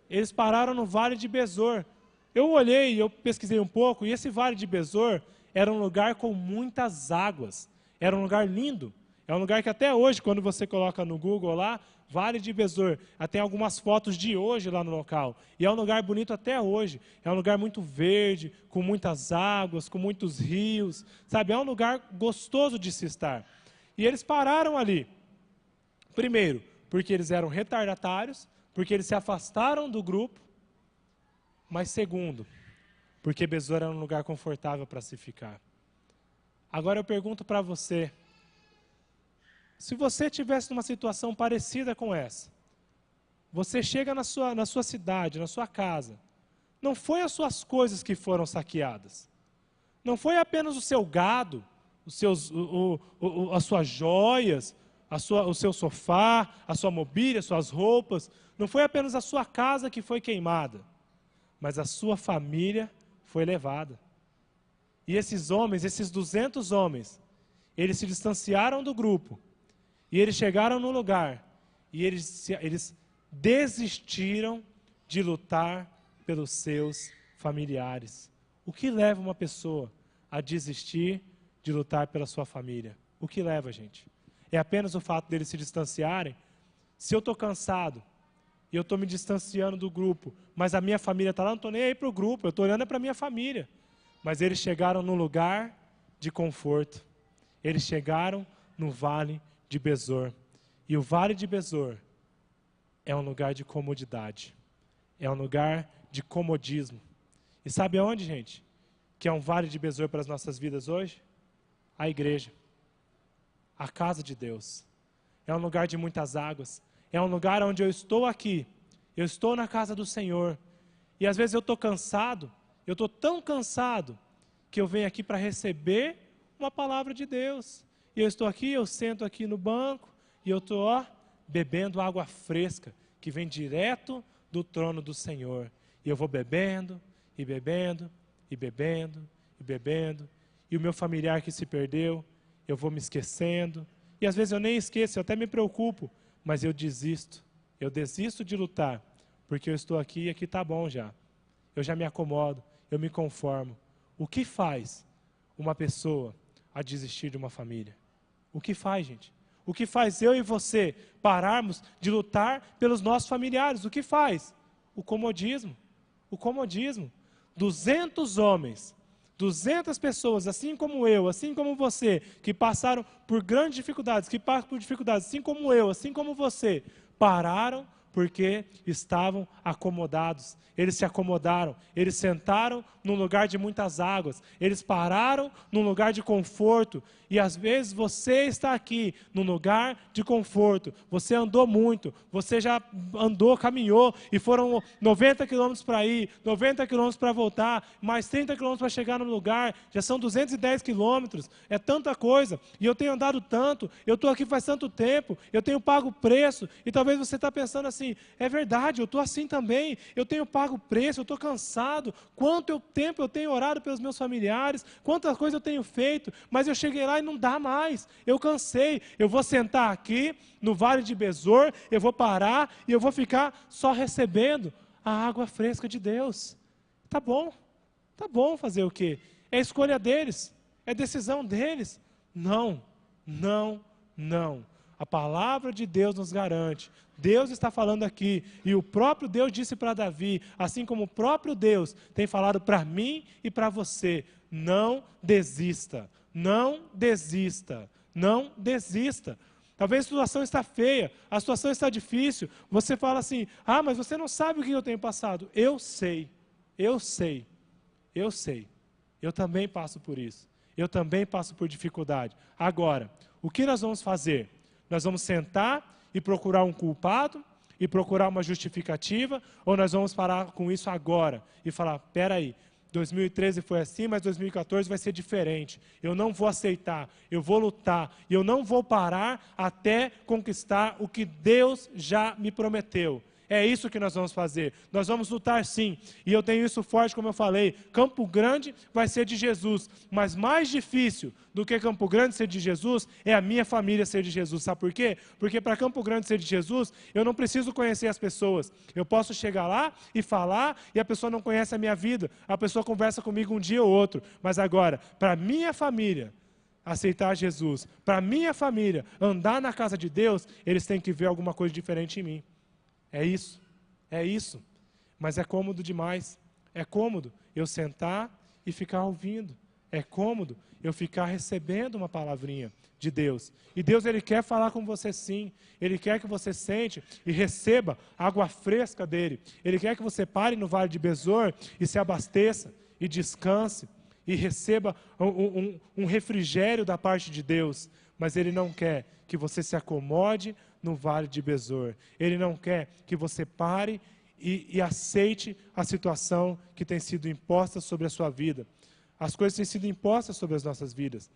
H: Eles pararam no Vale de Besor. Eu olhei, eu pesquisei um pouco, e esse Vale de Besor era um lugar com muitas águas. Era um lugar lindo. É um lugar que até hoje, quando você coloca no Google lá, Vale de Besor, tem algumas fotos de hoje lá no local. E é um lugar bonito até hoje. É um lugar muito verde, com muitas águas, com muitos rios. Sabe, é um lugar gostoso de se estar. E eles pararam ali. Primeiro, porque eles eram retardatários, porque eles se afastaram do grupo. Mas segundo, porque Besor era um lugar confortável para se ficar. Agora eu pergunto para você, se você estivesse numa situação parecida com essa, você chega na sua cidade, na sua casa, não foi as suas coisas que foram saqueadas, não foi apenas o seu gado, as suas joias, o seu sofá, a sua mobília, as suas roupas, não foi apenas a sua casa que foi queimada, mas a sua família foi levada. E esses homens, esses 200 homens, eles se distanciaram do grupo, e eles chegaram no lugar, e eles desistiram de lutar pelos seus familiares. O que leva uma pessoa a desistir de lutar pela sua família? O que leva, gente? É apenas o fato deles se distanciarem? Se eu estou cansado, e eu estou me distanciando do grupo, mas a minha família está lá, não estou nem aí para o grupo, eu estou olhando para a minha família. Mas eles chegaram num lugar de conforto. Eles chegaram no Vale de Besor. E o Vale de Besor é um lugar de comodidade. É um lugar de comodismo. E sabe aonde, gente? Que é um Vale de Besor para as nossas vidas hoje? A igreja. A casa de Deus. É um lugar de muitas águas. É um lugar onde eu estou aqui. Eu estou na casa do Senhor. E às vezes eu estou cansado. Eu estou tão cansado que eu venho aqui para receber uma palavra de Deus. E eu estou aqui, eu sento aqui no banco, e eu estou bebendo água fresca, que vem direto do trono do Senhor. E eu vou bebendo, e bebendo, e bebendo, e bebendo. E o meu familiar que se perdeu, eu vou me esquecendo. E às vezes eu nem esqueço, eu até me preocupo, mas eu desisto. Eu desisto de lutar, porque eu estou aqui e aqui está bom já. Eu já me acomodo, eu me conformo. O que faz uma pessoa a desistir de uma família? O que faz, gente? O que faz eu e você pararmos de lutar pelos nossos familiares? O que faz? O comodismo. O comodismo. 200 homens 200 pessoas, assim como eu, assim como você, que passaram por grandes dificuldades, que passam por dificuldades, assim como eu, assim como você, pararam porque estavam acomodados. Eles se acomodaram, eles sentaram num lugar de muitas águas, eles pararam num lugar de conforto. E às vezes você está aqui num lugar de conforto, você andou muito, você já andou, caminhou, e foram 90 quilômetros para ir, 90 quilômetros para voltar, mais 30 quilômetros para chegar no lugar, já são 210 quilômetros, é tanta coisa, e eu tenho andado tanto, eu estou aqui faz tanto tempo, eu tenho pago o preço, e talvez você está pensando assim, é verdade, eu estou assim também, eu tenho pago o preço, eu estou cansado, quanto tempo eu tenho orado pelos meus familiares, quantas coisas eu tenho feito, mas eu cheguei lá e não dá mais, eu cansei, eu vou sentar aqui no Vale de Besor, eu vou parar e eu vou ficar só recebendo a água fresca de Deus. Tá bom fazer o quê? É escolha deles, é decisão deles. Não. A palavra de Deus nos garante. Deus está falando aqui, e o próprio Deus disse para Davi, assim como o próprio Deus tem falado para mim e para você, não desista, não desista, não desista. Talvez a situação está feia, a situação está difícil, você fala assim, mas você não sabe o que eu tenho passado. Eu sei, eu também passo por isso, eu também passo por dificuldade. Agora, o que nós vamos fazer? Nós vamos sentar e procurar um culpado e procurar uma justificativa, ou nós vamos parar com isso agora e falar, peraí, 2013 foi assim, mas 2014 vai ser diferente. Eu não vou aceitar, eu vou lutar, e eu não vou parar até conquistar o que Deus já me prometeu. É isso que nós vamos fazer. Nós vamos lutar sim. E eu tenho isso forte, como eu falei. Campo Grande vai ser de Jesus. Mas mais difícil do que Campo Grande ser de Jesus é a minha família ser de Jesus. Sabe por quê? Porque para Campo Grande ser de Jesus, eu não preciso conhecer as pessoas. Eu posso chegar lá e falar e a pessoa não conhece a minha vida. A pessoa conversa comigo um dia ou outro. Mas agora, para minha família aceitar Jesus, para minha família andar na casa de Deus, eles têm que ver alguma coisa diferente em mim. É isso, mas é cômodo demais, é cômodo eu sentar e ficar ouvindo, é cômodo eu ficar recebendo uma palavrinha de Deus, e Deus Ele quer falar com você sim, Ele quer que você sente e receba água fresca dEle, Ele quer que você pare no Vale de Besor e se abasteça e descanse, e receba um refrigério da parte de Deus, mas Ele não quer que você se acomode no Vale de Besor. Ele não quer que você pare e aceite a situação que tem sido imposta sobre a sua vida. As coisas têm sido impostas sobre as nossas vidas.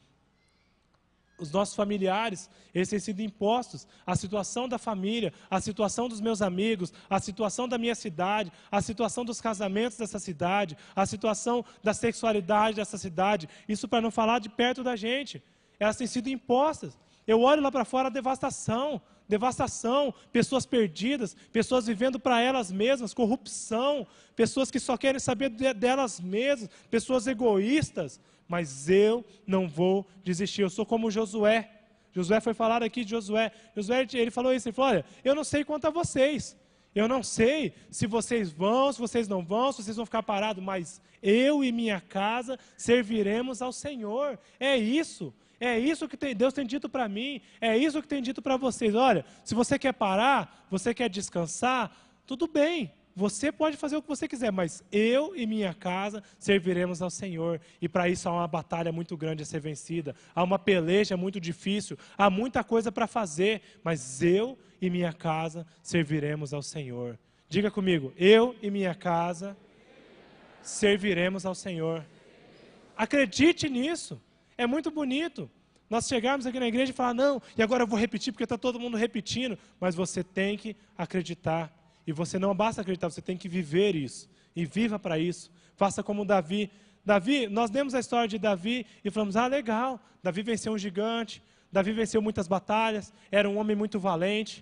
H: Os nossos familiares, eles têm sido impostos. A situação da família, a situação dos meus amigos, a situação da minha cidade, a situação dos casamentos dessa cidade, a situação da sexualidade dessa cidade. Isso para não falar de perto da gente. Elas têm sido impostas. Eu olho lá para fora, devastação, pessoas perdidas, pessoas vivendo para elas mesmas, corrupção, pessoas que só querem saber delas mesmas, pessoas egoístas, mas eu não vou desistir, eu sou como Josué. Josué foi falar aqui de Josué, ele falou isso, ele falou, olha, eu não sei quanto a vocês, eu não sei se vocês vão, se vocês não vão, se vocês vão ficar parados, mas eu e minha casa serviremos ao Senhor, é isso que Deus tem dito para mim, é isso que tem dito para vocês. Olha, se você quer parar, você quer descansar, tudo bem, você pode fazer o que você quiser, mas eu e minha casa serviremos ao Senhor. E para isso há uma batalha muito grande a ser vencida, há uma peleja muito difícil, há muita coisa para fazer, mas eu e minha casa serviremos ao Senhor. Diga comigo, eu e minha casa serviremos ao Senhor. Acredite nisso. É muito bonito nós chegarmos aqui na igreja e falar, não, e agora eu vou repetir porque está todo mundo repetindo, mas você tem que acreditar, e você não basta acreditar, você tem que viver isso, e viva para isso, faça como Davi, nós demos a história de Davi e falamos, legal, Davi venceu um gigante, Davi venceu muitas batalhas, era um homem muito valente,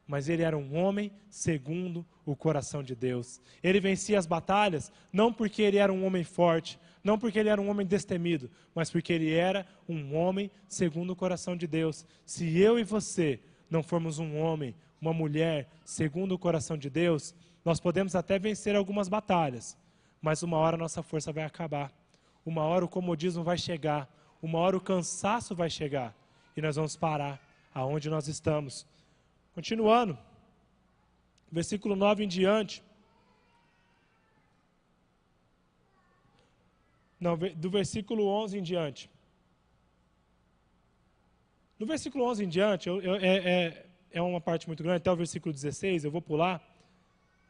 H: mas ele era um homem segundo o coração de Deus, ele vencia as batalhas, não porque ele era um homem forte, não porque ele era um homem destemido, mas porque ele era um homem segundo o coração de Deus. Se eu e você não formos um homem, uma mulher segundo o coração de Deus, nós podemos até vencer algumas batalhas, mas uma hora a nossa força vai acabar. uma hora o comodismo vai chegar, uma hora o cansaço vai chegar, e nós vamos parar aonde nós estamos. Continuando, versículo 9 em diante. Não, do versículo 11 em diante. No versículo 11 em diante, é uma parte muito grande, até o versículo 16, eu vou pular,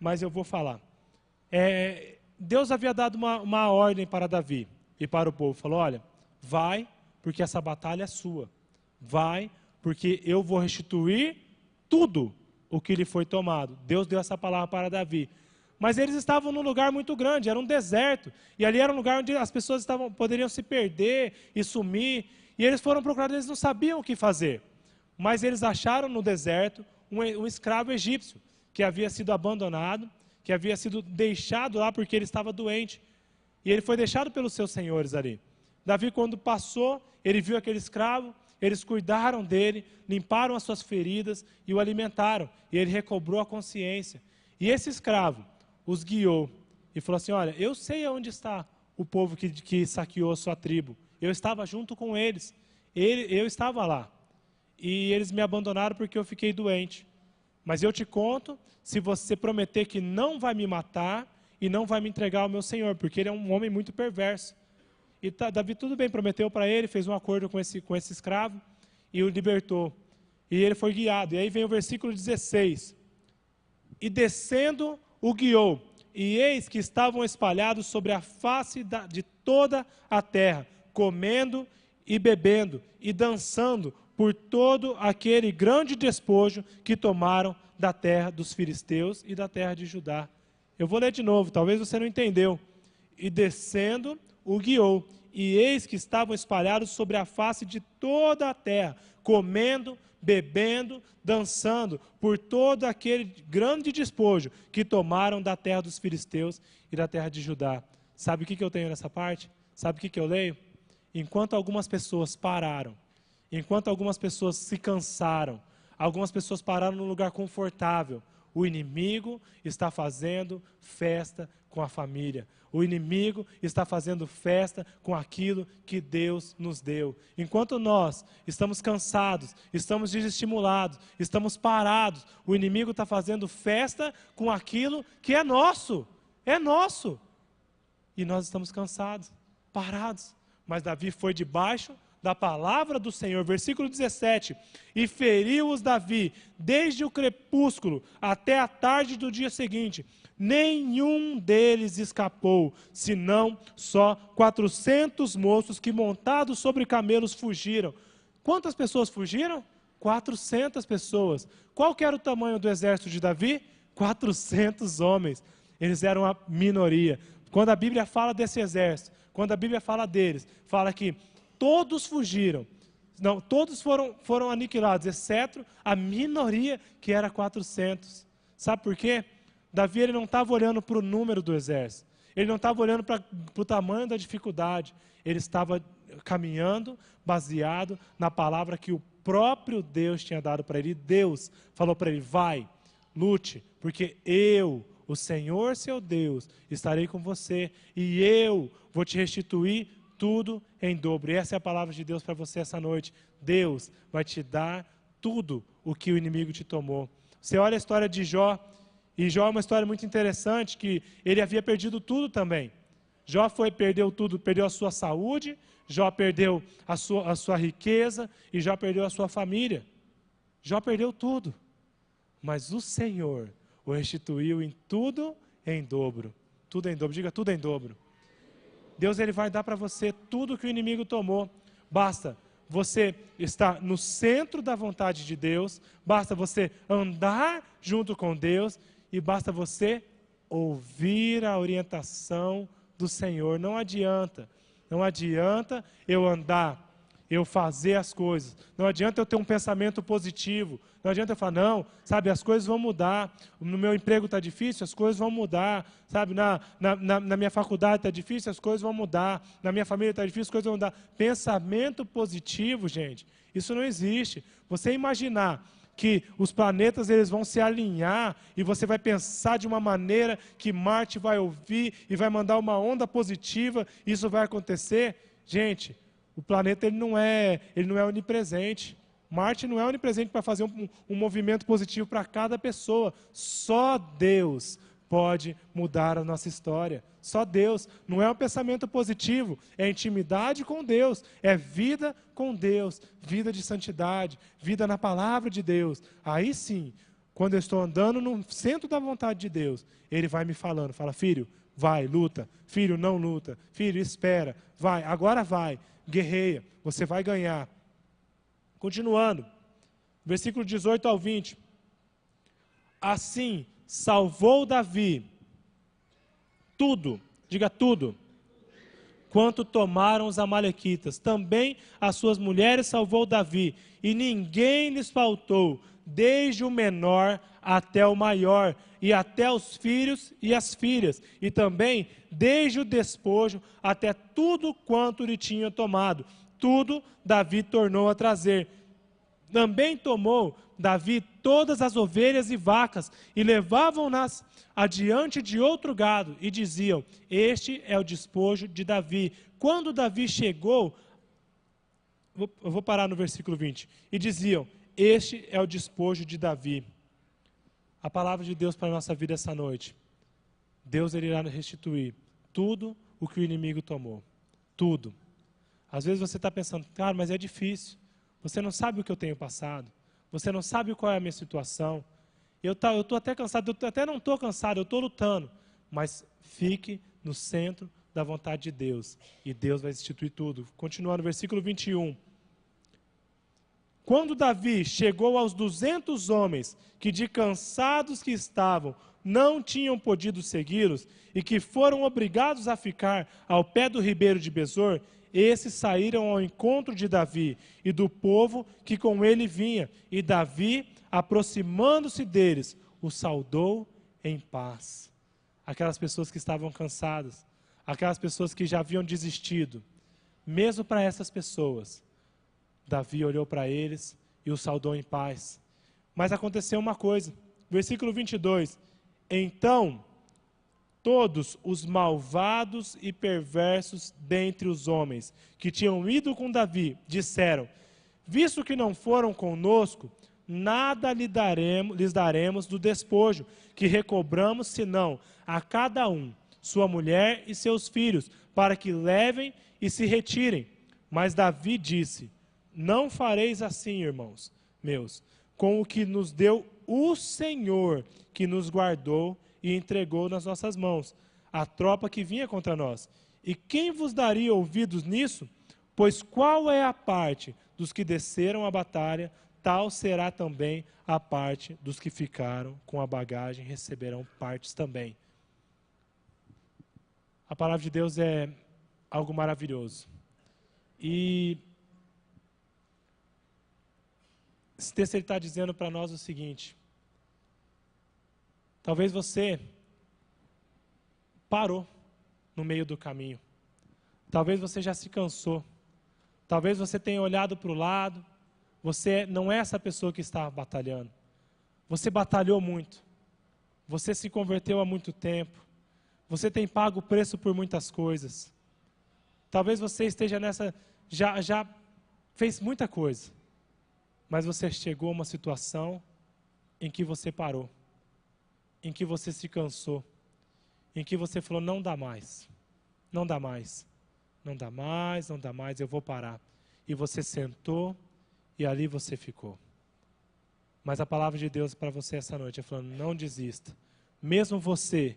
H: mas eu vou falar. Deus havia dado uma ordem para Davi e para o povo. Falou, olha, vai, porque essa batalha é sua. Vai, porque eu vou restituir tudo o que lhe foi tomado. Deus deu essa palavra para Davi. Mas eles estavam num lugar muito grande, era um deserto. E ali era um lugar onde as pessoas poderiam se perder e sumir. E eles foram procurar, eles não sabiam o que fazer. Mas eles acharam no deserto um escravo egípcio, que havia sido abandonado, que havia sido deixado lá porque ele estava doente. E ele foi deixado pelos seus senhores ali. Davi, quando passou, ele viu aquele escravo, eles cuidaram dele, limparam as suas feridas e o alimentaram. E ele recobrou a consciência. E esse escravo os guiou e falou assim, olha, eu sei onde está o povo que saqueou a sua tribo. Eu estava junto com eles. Eu estava lá. E eles me abandonaram porque eu fiquei doente. Mas eu te conto, se você prometer que não vai me matar e não vai me entregar ao meu senhor, porque ele é um homem muito perverso. E Davi tudo bem, prometeu para ele, fez um acordo com esse escravo e o libertou. E ele foi guiado. E aí vem o versículo 16. E descendo o guiou, e eis que estavam espalhados sobre a face de toda a terra, comendo e bebendo e dançando por todo aquele grande despojo que tomaram da terra dos filisteus e da terra de Judá. Eu vou ler de novo, talvez você não entendeu. E descendo o guiou, e eis que estavam espalhados sobre a face de toda a terra, comendo, bebendo, dançando por todo aquele grande despojo que tomaram da terra dos filisteus e da terra de Judá. Sabe o que eu tenho nessa parte? Sabe o que eu leio? Enquanto algumas pessoas pararam, enquanto algumas pessoas se cansaram, algumas pessoas pararam num lugar confortável, o inimigo está fazendo festa com a família. O inimigo está fazendo festa com aquilo que Deus nos deu. Enquanto nós estamos cansados, estamos desestimulados, estamos parados, o inimigo está fazendo festa com aquilo que é nosso. É nosso. E nós estamos cansados, parados. Mas Davi foi debaixo da palavra do Senhor, versículo 17, e feriu-os Davi, desde o crepúsculo até a tarde do dia seguinte, nenhum deles escapou, senão só 400 moços que montados sobre camelos fugiram. Quantas pessoas fugiram? 400 pessoas. Qual que era o tamanho do exército de Davi? 400 homens. Eles eram a minoria. Quando a Bíblia fala desse exército, quando a Bíblia fala deles, fala que todos fugiram. Não, todos foram aniquilados, exceto a minoria que era 400. Sabe por quê? Davi ele não estava olhando para o número do exército. Ele não estava olhando para o tamanho da dificuldade. Ele estava caminhando baseado na palavra que o próprio Deus tinha dado para ele. Deus falou para ele, vai, lute, porque eu, o Senhor seu Deus, estarei com você e eu vou te restituir tudo em dobro. E essa é a palavra de Deus para você essa noite. Deus vai te dar tudo o que o inimigo te tomou. Você olha a história de Jó, e Jó é uma história muito interessante, que ele havia perdido tudo também. Jó perdeu tudo, perdeu a sua saúde, Jó perdeu a sua riqueza, e Jó perdeu a sua família. Jó perdeu tudo. Mas o Senhor o restituiu em tudo em dobro. Tudo em dobro, diga tudo em dobro. Deus ele vai dar para você tudo que o inimigo tomou. Basta você estar no centro da vontade de Deus, basta você andar junto com Deus e basta você ouvir a orientação do Senhor. Não adianta eu andar, eu fazer as coisas. Não adianta eu ter um pensamento positivo. Não adianta eu falar, não, sabe, as coisas vão mudar. No meu emprego está difícil, as coisas vão mudar. Sabe, na minha faculdade está difícil, as coisas vão mudar. Na minha família está difícil, as coisas vão mudar. Pensamento positivo, gente, isso não existe. Você imaginar que os planetas eles vão se alinhar e você vai pensar de uma maneira que Marte vai ouvir e vai mandar uma onda positiva, isso vai acontecer? Gente, o planeta ele não é onipresente. Marte não é onipresente para fazer um movimento positivo para cada pessoa. Só Deus pode mudar a nossa história. Só Deus. Não é um pensamento positivo, é intimidade com Deus, é vida com Deus, vida de santidade, vida na palavra de Deus. Aí sim, quando eu estou andando no centro da vontade de Deus, Ele vai me falando, fala, filho, vai, luta, filho, não luta, filho, espera, vai, agora vai, guerreia, você vai ganhar. Continuando, versículo 18 ao 20. Assim, salvou Davi tudo, diga tudo, quanto tomaram os amalequitas. Também as suas mulheres salvou Davi, e ninguém lhes faltou, desde o menor até o maior, e até os filhos e as filhas, e também desde o despojo até tudo quanto lhe tinham tomado. Tudo Davi tornou a trazer. Também tomou Davi todas as ovelhas e vacas, e levavam-nas adiante de outro gado, e diziam, este é o despojo de Davi. Quando Davi chegou, eu vou parar no versículo 20, e diziam, este é o despojo de Davi. A palavra de Deus para a nossa vida essa noite. Deus ele irá restituir tudo o que o inimigo tomou. Tudo. Às vezes você está pensando, cara, mas é difícil. Você não sabe o que eu tenho passado. Você não sabe qual é a minha situação. Eu estou até cansado, eu até não estou cansado, eu estou lutando. Mas fique no centro da vontade de Deus. E Deus vai restituir tudo. Continuando, versículo 21. Quando Davi chegou aos 200 homens, que de cansados que estavam, não tinham podido segui-los, e que foram obrigados a ficar ao pé do ribeiro de Besor, esses saíram ao encontro de Davi e do povo que com ele vinha. E Davi, aproximando-se deles, os saudou em paz. Aquelas pessoas que estavam cansadas, aquelas pessoas que já haviam desistido, mesmo para essas pessoas, Davi olhou para eles e os saudou em paz. Mas aconteceu uma coisa, versículo 22. Então, todos os malvados e perversos dentre os homens que tinham ido com Davi, disseram, visto que não foram conosco, nada lhes daremos do despojo que recobramos, senão a cada um sua mulher e seus filhos, para que levem e se retirem. Mas Davi disse, não fareis assim, irmãos meus, com o que nos deu o Senhor, que nos guardou e entregou nas nossas mãos a tropa que vinha contra nós. E quem vos daria ouvidos nisso? Pois qual é a parte dos que desceram à batalha, tal será também a parte dos que ficaram com a bagagem, receberão partes também. A palavra de Deus é algo maravilhoso. E esse texto está dizendo para nós o seguinte, talvez você parou no meio do caminho. Talvez você já se cansou. Talvez você tenha olhado para o lado. Você não é essa pessoa que está batalhando. Você batalhou muito. Você se converteu há muito tempo. Você tem pago o preço por muitas coisas. Talvez você esteja nessa... Já fez muita coisa. Mas você chegou a uma situação em que você parou. Em que você se cansou, em que você falou, não dá mais, não dá mais, não dá mais, não dá mais, eu vou parar. E você sentou e ali você ficou. Mas a palavra de Deus para você essa noite é falando, não desista. Mesmo você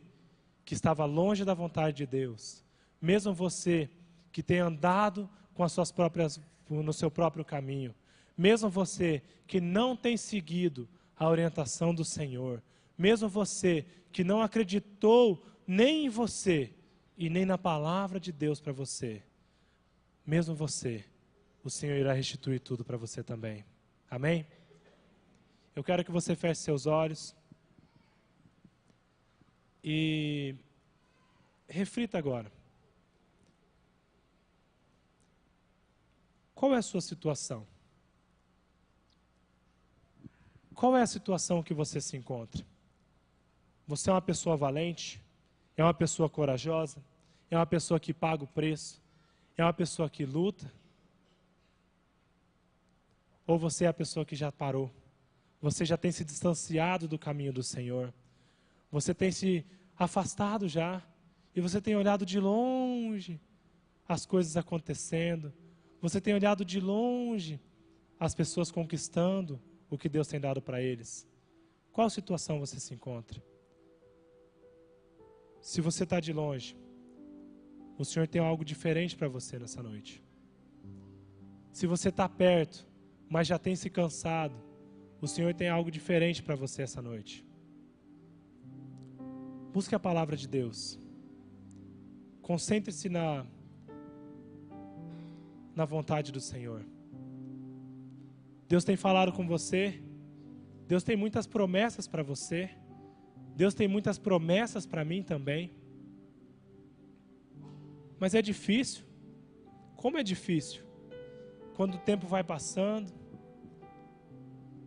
H: que estava longe da vontade de Deus, mesmo você que tem andado com as suas próprias, no seu próprio caminho, mesmo você que não tem seguido a orientação do Senhor, mesmo você que não acreditou nem em você e nem na palavra de Deus para você, mesmo você, o Senhor irá restituir tudo para você também. Amém? Eu quero que você feche seus olhos e reflita agora. Qual é a sua situação? Qual é a situação que você se encontra? Você é uma pessoa valente? É uma pessoa corajosa? É uma pessoa que paga o preço? É uma pessoa que luta? Ou você é a pessoa que já parou? Você já tem se distanciado do caminho do Senhor? Você tem se afastado já? E você tem olhado de longe as coisas acontecendo? Você tem olhado de longe as pessoas conquistando o que Deus tem dado para eles? Qual situação você se encontra? Se você está de longe, o Senhor tem algo diferente para você nessa noite. Se você está perto, mas já tem se cansado, o Senhor tem algo diferente para você essa noite. Busque a palavra de Deus. Concentre-se na vontade do Senhor. Deus tem falado com você. Deus tem muitas promessas para você. Deus tem muitas promessas para mim também. Mas é difícil. Como é difícil? Quando o tempo vai passando,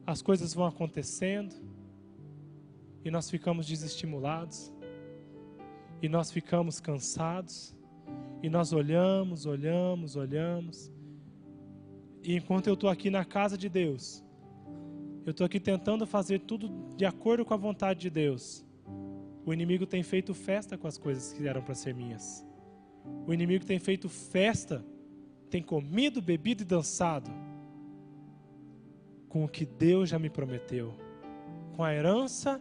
H: as coisas vão acontecendo, e nós ficamos desestimulados, e nós ficamos cansados, e nós olhamos, e enquanto eu estou aqui na casa de Deus, eu estou aqui tentando fazer tudo de acordo com a vontade de Deus, o inimigo tem feito festa com as coisas que eram para ser minhas. O inimigo tem feito festa, tem comido, bebido e dançado com o que Deus já me prometeu, com a herança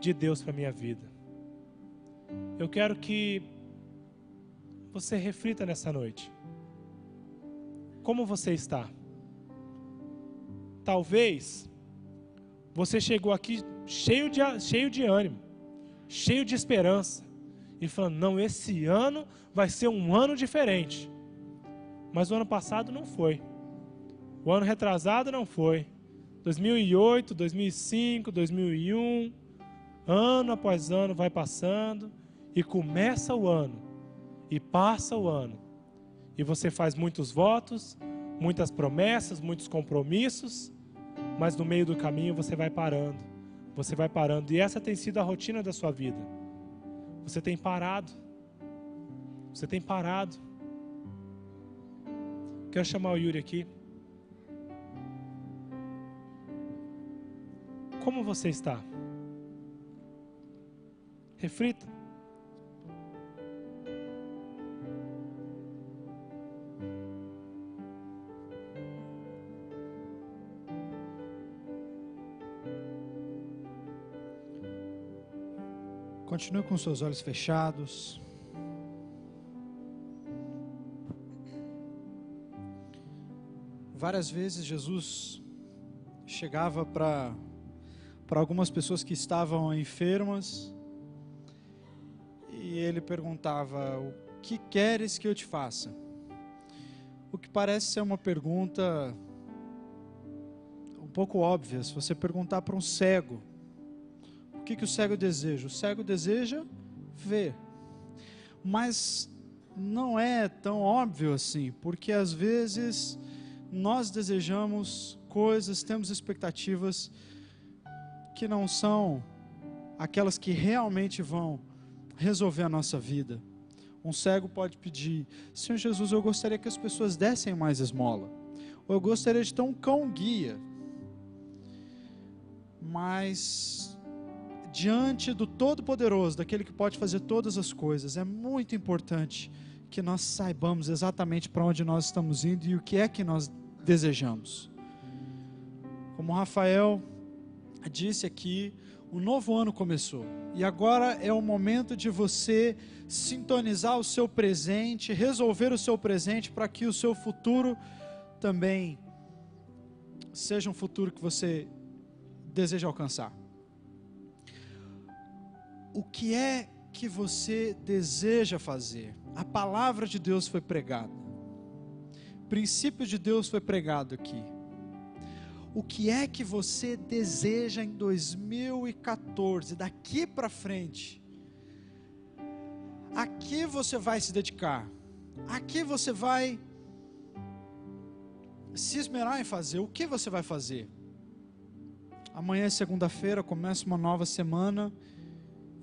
H: de Deus para a minha vida. Eu quero que você reflita nessa noite. Como você está? Talvez você chegou aqui cheio de ânimo, cheio de esperança, e falando, não, esse ano vai ser um ano diferente. Mas o ano passado não foi. O ano retrasado não foi. 2008, 2005, 2001, ano após ano vai passando, e começa o ano, e passa o ano, e você faz muitos votos, muitas promessas, muitos compromissos, mas no meio do caminho você vai parando, e essa tem sido a rotina da sua vida. Você tem parado. Quero chamar o Yuri aqui. Como você está? Reflita.
G: Continue com seus olhos fechados. Várias vezes Jesus chegava para algumas pessoas que estavam enfermas e ele perguntava, o que queres que eu te faça? O que parece ser uma pergunta um pouco óbvia. Se você perguntar para um cego, o que o cego deseja? O cego deseja ver. Mas não é tão óbvio assim, porque às vezes nós desejamos coisas, temos expectativas que não são aquelas que realmente vão resolver a nossa vida. Um cego pode pedir, Senhor Jesus, eu gostaria que as pessoas dessem mais esmola, ou eu gostaria de ter um cão guia. Mas diante do Todo-Poderoso, daquele que pode fazer todas as coisas, é muito importante que nós saibamos exatamente para onde nós estamos indo e o que é que nós desejamos. Como o Rafael disse aqui, o novo ano começou, e agora é o momento de você sintonizar o seu presente, resolver o seu presente para que o seu futuro também seja um futuro que você deseja alcançar. O que é que você deseja fazer? A palavra de Deus foi pregada, o princípio de Deus foi pregado aqui. O que é que você deseja em 2014, daqui para frente? Aqui você vai se dedicar, aqui você vai se esmerar em fazer. O que você vai fazer? Amanhã é segunda-feira, começa uma nova semana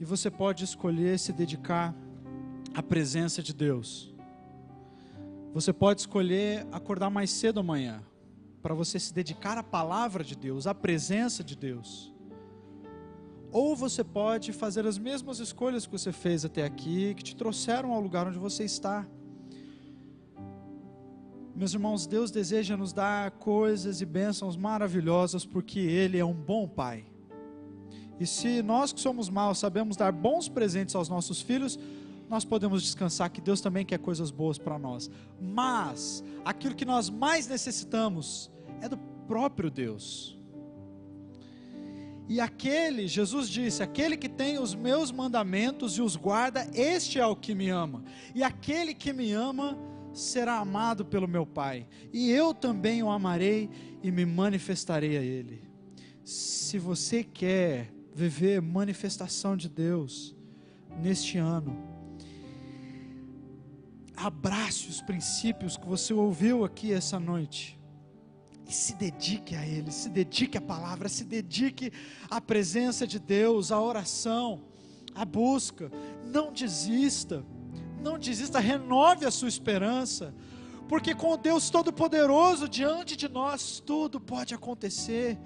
G: e você pode escolher se dedicar à presença de Deus. Você pode escolher acordar mais cedo amanhã, para você se dedicar à palavra de Deus, à presença de Deus. Ou você pode fazer as mesmas escolhas que você fez até aqui, que te trouxeram ao lugar onde você está. Meus irmãos, Deus deseja nos dar coisas e bênçãos maravilhosas, porque Ele é um bom Pai. E se nós que somos maus sabemos dar bons presentes aos nossos filhos, nós podemos descansar que Deus também quer coisas boas para nós. Mas aquilo que nós mais necessitamos é do próprio Deus. E Jesus disse, aquele que tem os meus mandamentos e os guarda, este é o que me ama. E aquele que me ama será amado pelo meu Pai. E eu também o amarei e me manifestarei a ele. Se você quer viver manifestação de Deus neste ano, abrace os princípios que você ouviu aqui essa noite e se dedique a Ele, se dedique à palavra, se dedique à presença de Deus, à oração, à busca. Não desista, renove a sua esperança, porque com Deus Todo-Poderoso diante de nós tudo pode acontecer.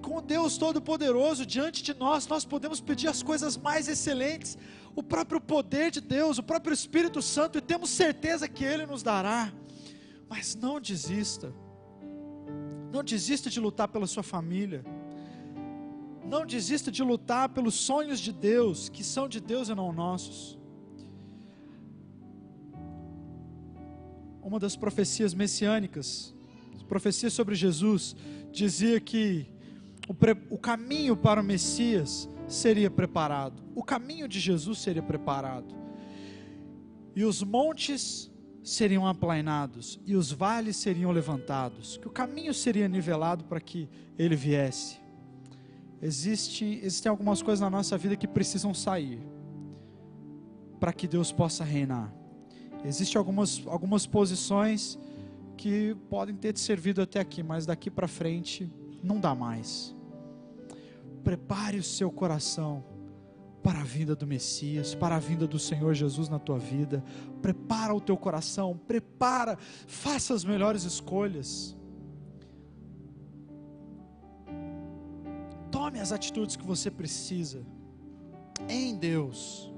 G: Com Deus Todo-Poderoso diante de nós podemos pedir as coisas mais excelentes, o próprio poder de Deus, o próprio Espírito Santo, e temos certeza que Ele nos dará. Mas não desista de lutar pela sua família, não desista de lutar pelos sonhos de Deus, que são de Deus e não nossos. Uma das profecias messiânicas, profecias sobre Jesus, dizia que o caminho para o Messias seria preparado, o caminho de Jesus seria preparado, e os montes seriam aplainados, e os vales seriam levantados, que o caminho seria nivelado para que Ele viesse. Existem algumas coisas na nossa vida que precisam sair, para que Deus possa reinar. Existem algumas posições que podem ter te servido até aqui, mas daqui para frente não dá mais. Prepare o seu coração para a vinda do Messias, para a vinda do Senhor Jesus na tua vida. Prepara o teu coração, faça as melhores escolhas. Tome as atitudes que você precisa em Deus.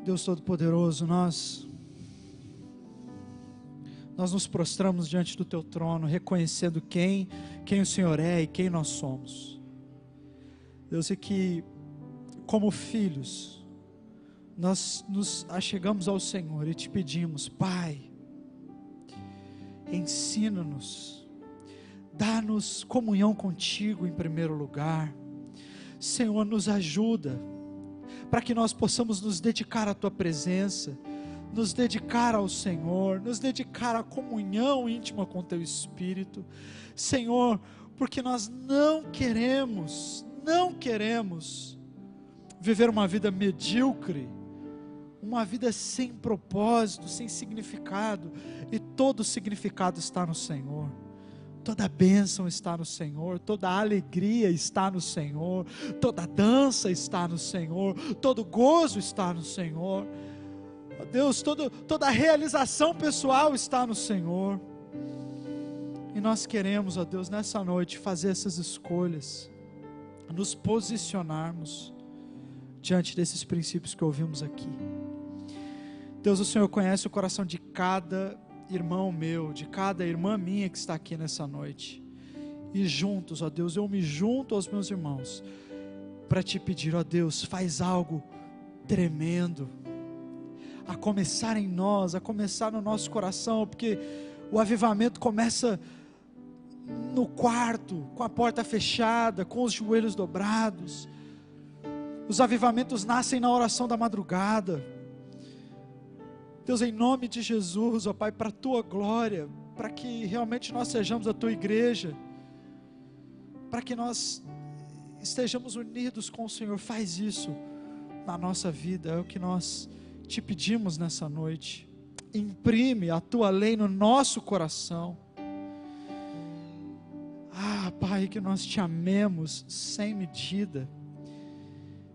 G: Deus Todo-Poderoso, nós nos prostramos diante do Teu trono, reconhecendo quem o Senhor é e quem nós somos. Deus, é que como filhos, nós nos achegamos ao Senhor e te pedimos, Pai, ensina-nos, dá-nos comunhão contigo em primeiro lugar. Senhor, nos ajuda, para que nós possamos nos dedicar à Tua presença, nos dedicar ao Senhor, nos dedicar à comunhão íntima com Teu Espírito, Senhor, porque nós não queremos viver uma vida medíocre, uma vida sem propósito, sem significado, e todo o significado está no Senhor. Toda bênção está no Senhor, toda alegria está no Senhor, toda dança está no Senhor, todo gozo está no Senhor. Ó Deus, toda realização pessoal está no Senhor. E nós queremos, ó Deus, nessa noite fazer essas escolhas, nos posicionarmos diante desses princípios que ouvimos aqui. Deus, o Senhor conhece o coração de cada irmão meu, de cada irmã minha que está aqui nessa noite, e juntos, ó Deus, eu me junto aos meus irmãos, para te pedir, ó Deus, faz algo tremendo, a começar em nós, a começar no nosso coração, porque o avivamento começa no quarto, com a porta fechada, com os joelhos dobrados. Os avivamentos nascem na oração da madrugada. Deus, em nome de Jesus, ó Pai, para a Tua glória, para que realmente nós sejamos a Tua igreja, para que nós estejamos unidos com o Senhor, faz isso na nossa vida, é o que nós te pedimos nessa noite. Imprime a Tua lei no nosso coração, Pai, que nós te amemos sem medida.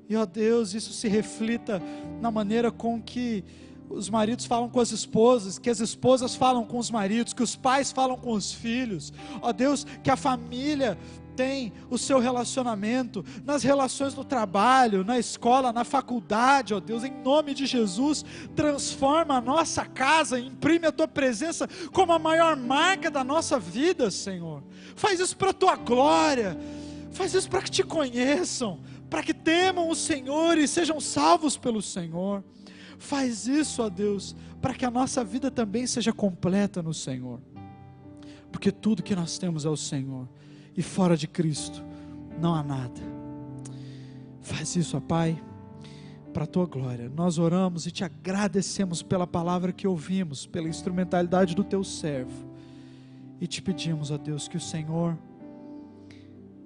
G: E, ó Deus, isso se reflita na maneira com que os maridos falam com as esposas, que as esposas falam com os maridos, que os pais falam com os filhos. Ó Deus, que a família tem o seu relacionamento, nas relações no trabalho, na escola, na faculdade, ó Deus, em nome de Jesus, transforma a nossa casa, imprime a Tua presença como a maior marca da nossa vida, Senhor. Faz isso para a Tua glória, faz isso para que Te conheçam, para que temam o Senhor e sejam salvos pelo Senhor. Faz isso, ó Deus, para que a nossa vida também seja completa no Senhor, porque tudo que nós temos é o Senhor, e fora de Cristo não há nada. Faz isso, ó Pai, para a Tua glória. Nós oramos e Te agradecemos pela palavra que ouvimos, pela instrumentalidade do Teu servo, e Te pedimos, ó Deus, que o Senhor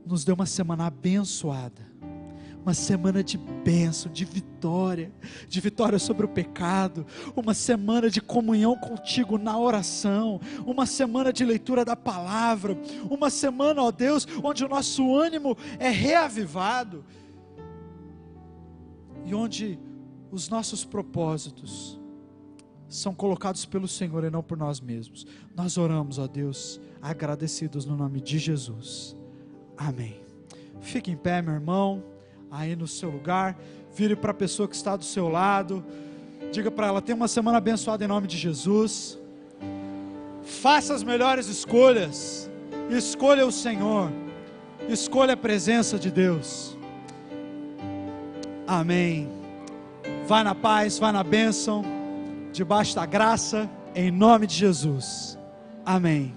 G: nos dê uma semana abençoada, uma semana de bênção, de vitória sobre o pecado, uma semana de comunhão contigo na oração, uma semana de leitura da palavra, uma semana, ó Deus, onde o nosso ânimo é reavivado, e onde os nossos propósitos são colocados pelo Senhor e não por nós mesmos. Nós oramos, ó Deus, agradecidos no nome de Jesus, amém. Fique em pé, meu irmão, aí no seu lugar, vire para a pessoa que está do seu lado, diga para ela: tenha uma semana abençoada em nome de Jesus, faça as melhores escolhas, escolha o Senhor, escolha a presença de Deus, amém. Vai na paz, vai na bênção, debaixo da graça, em nome de Jesus, amém.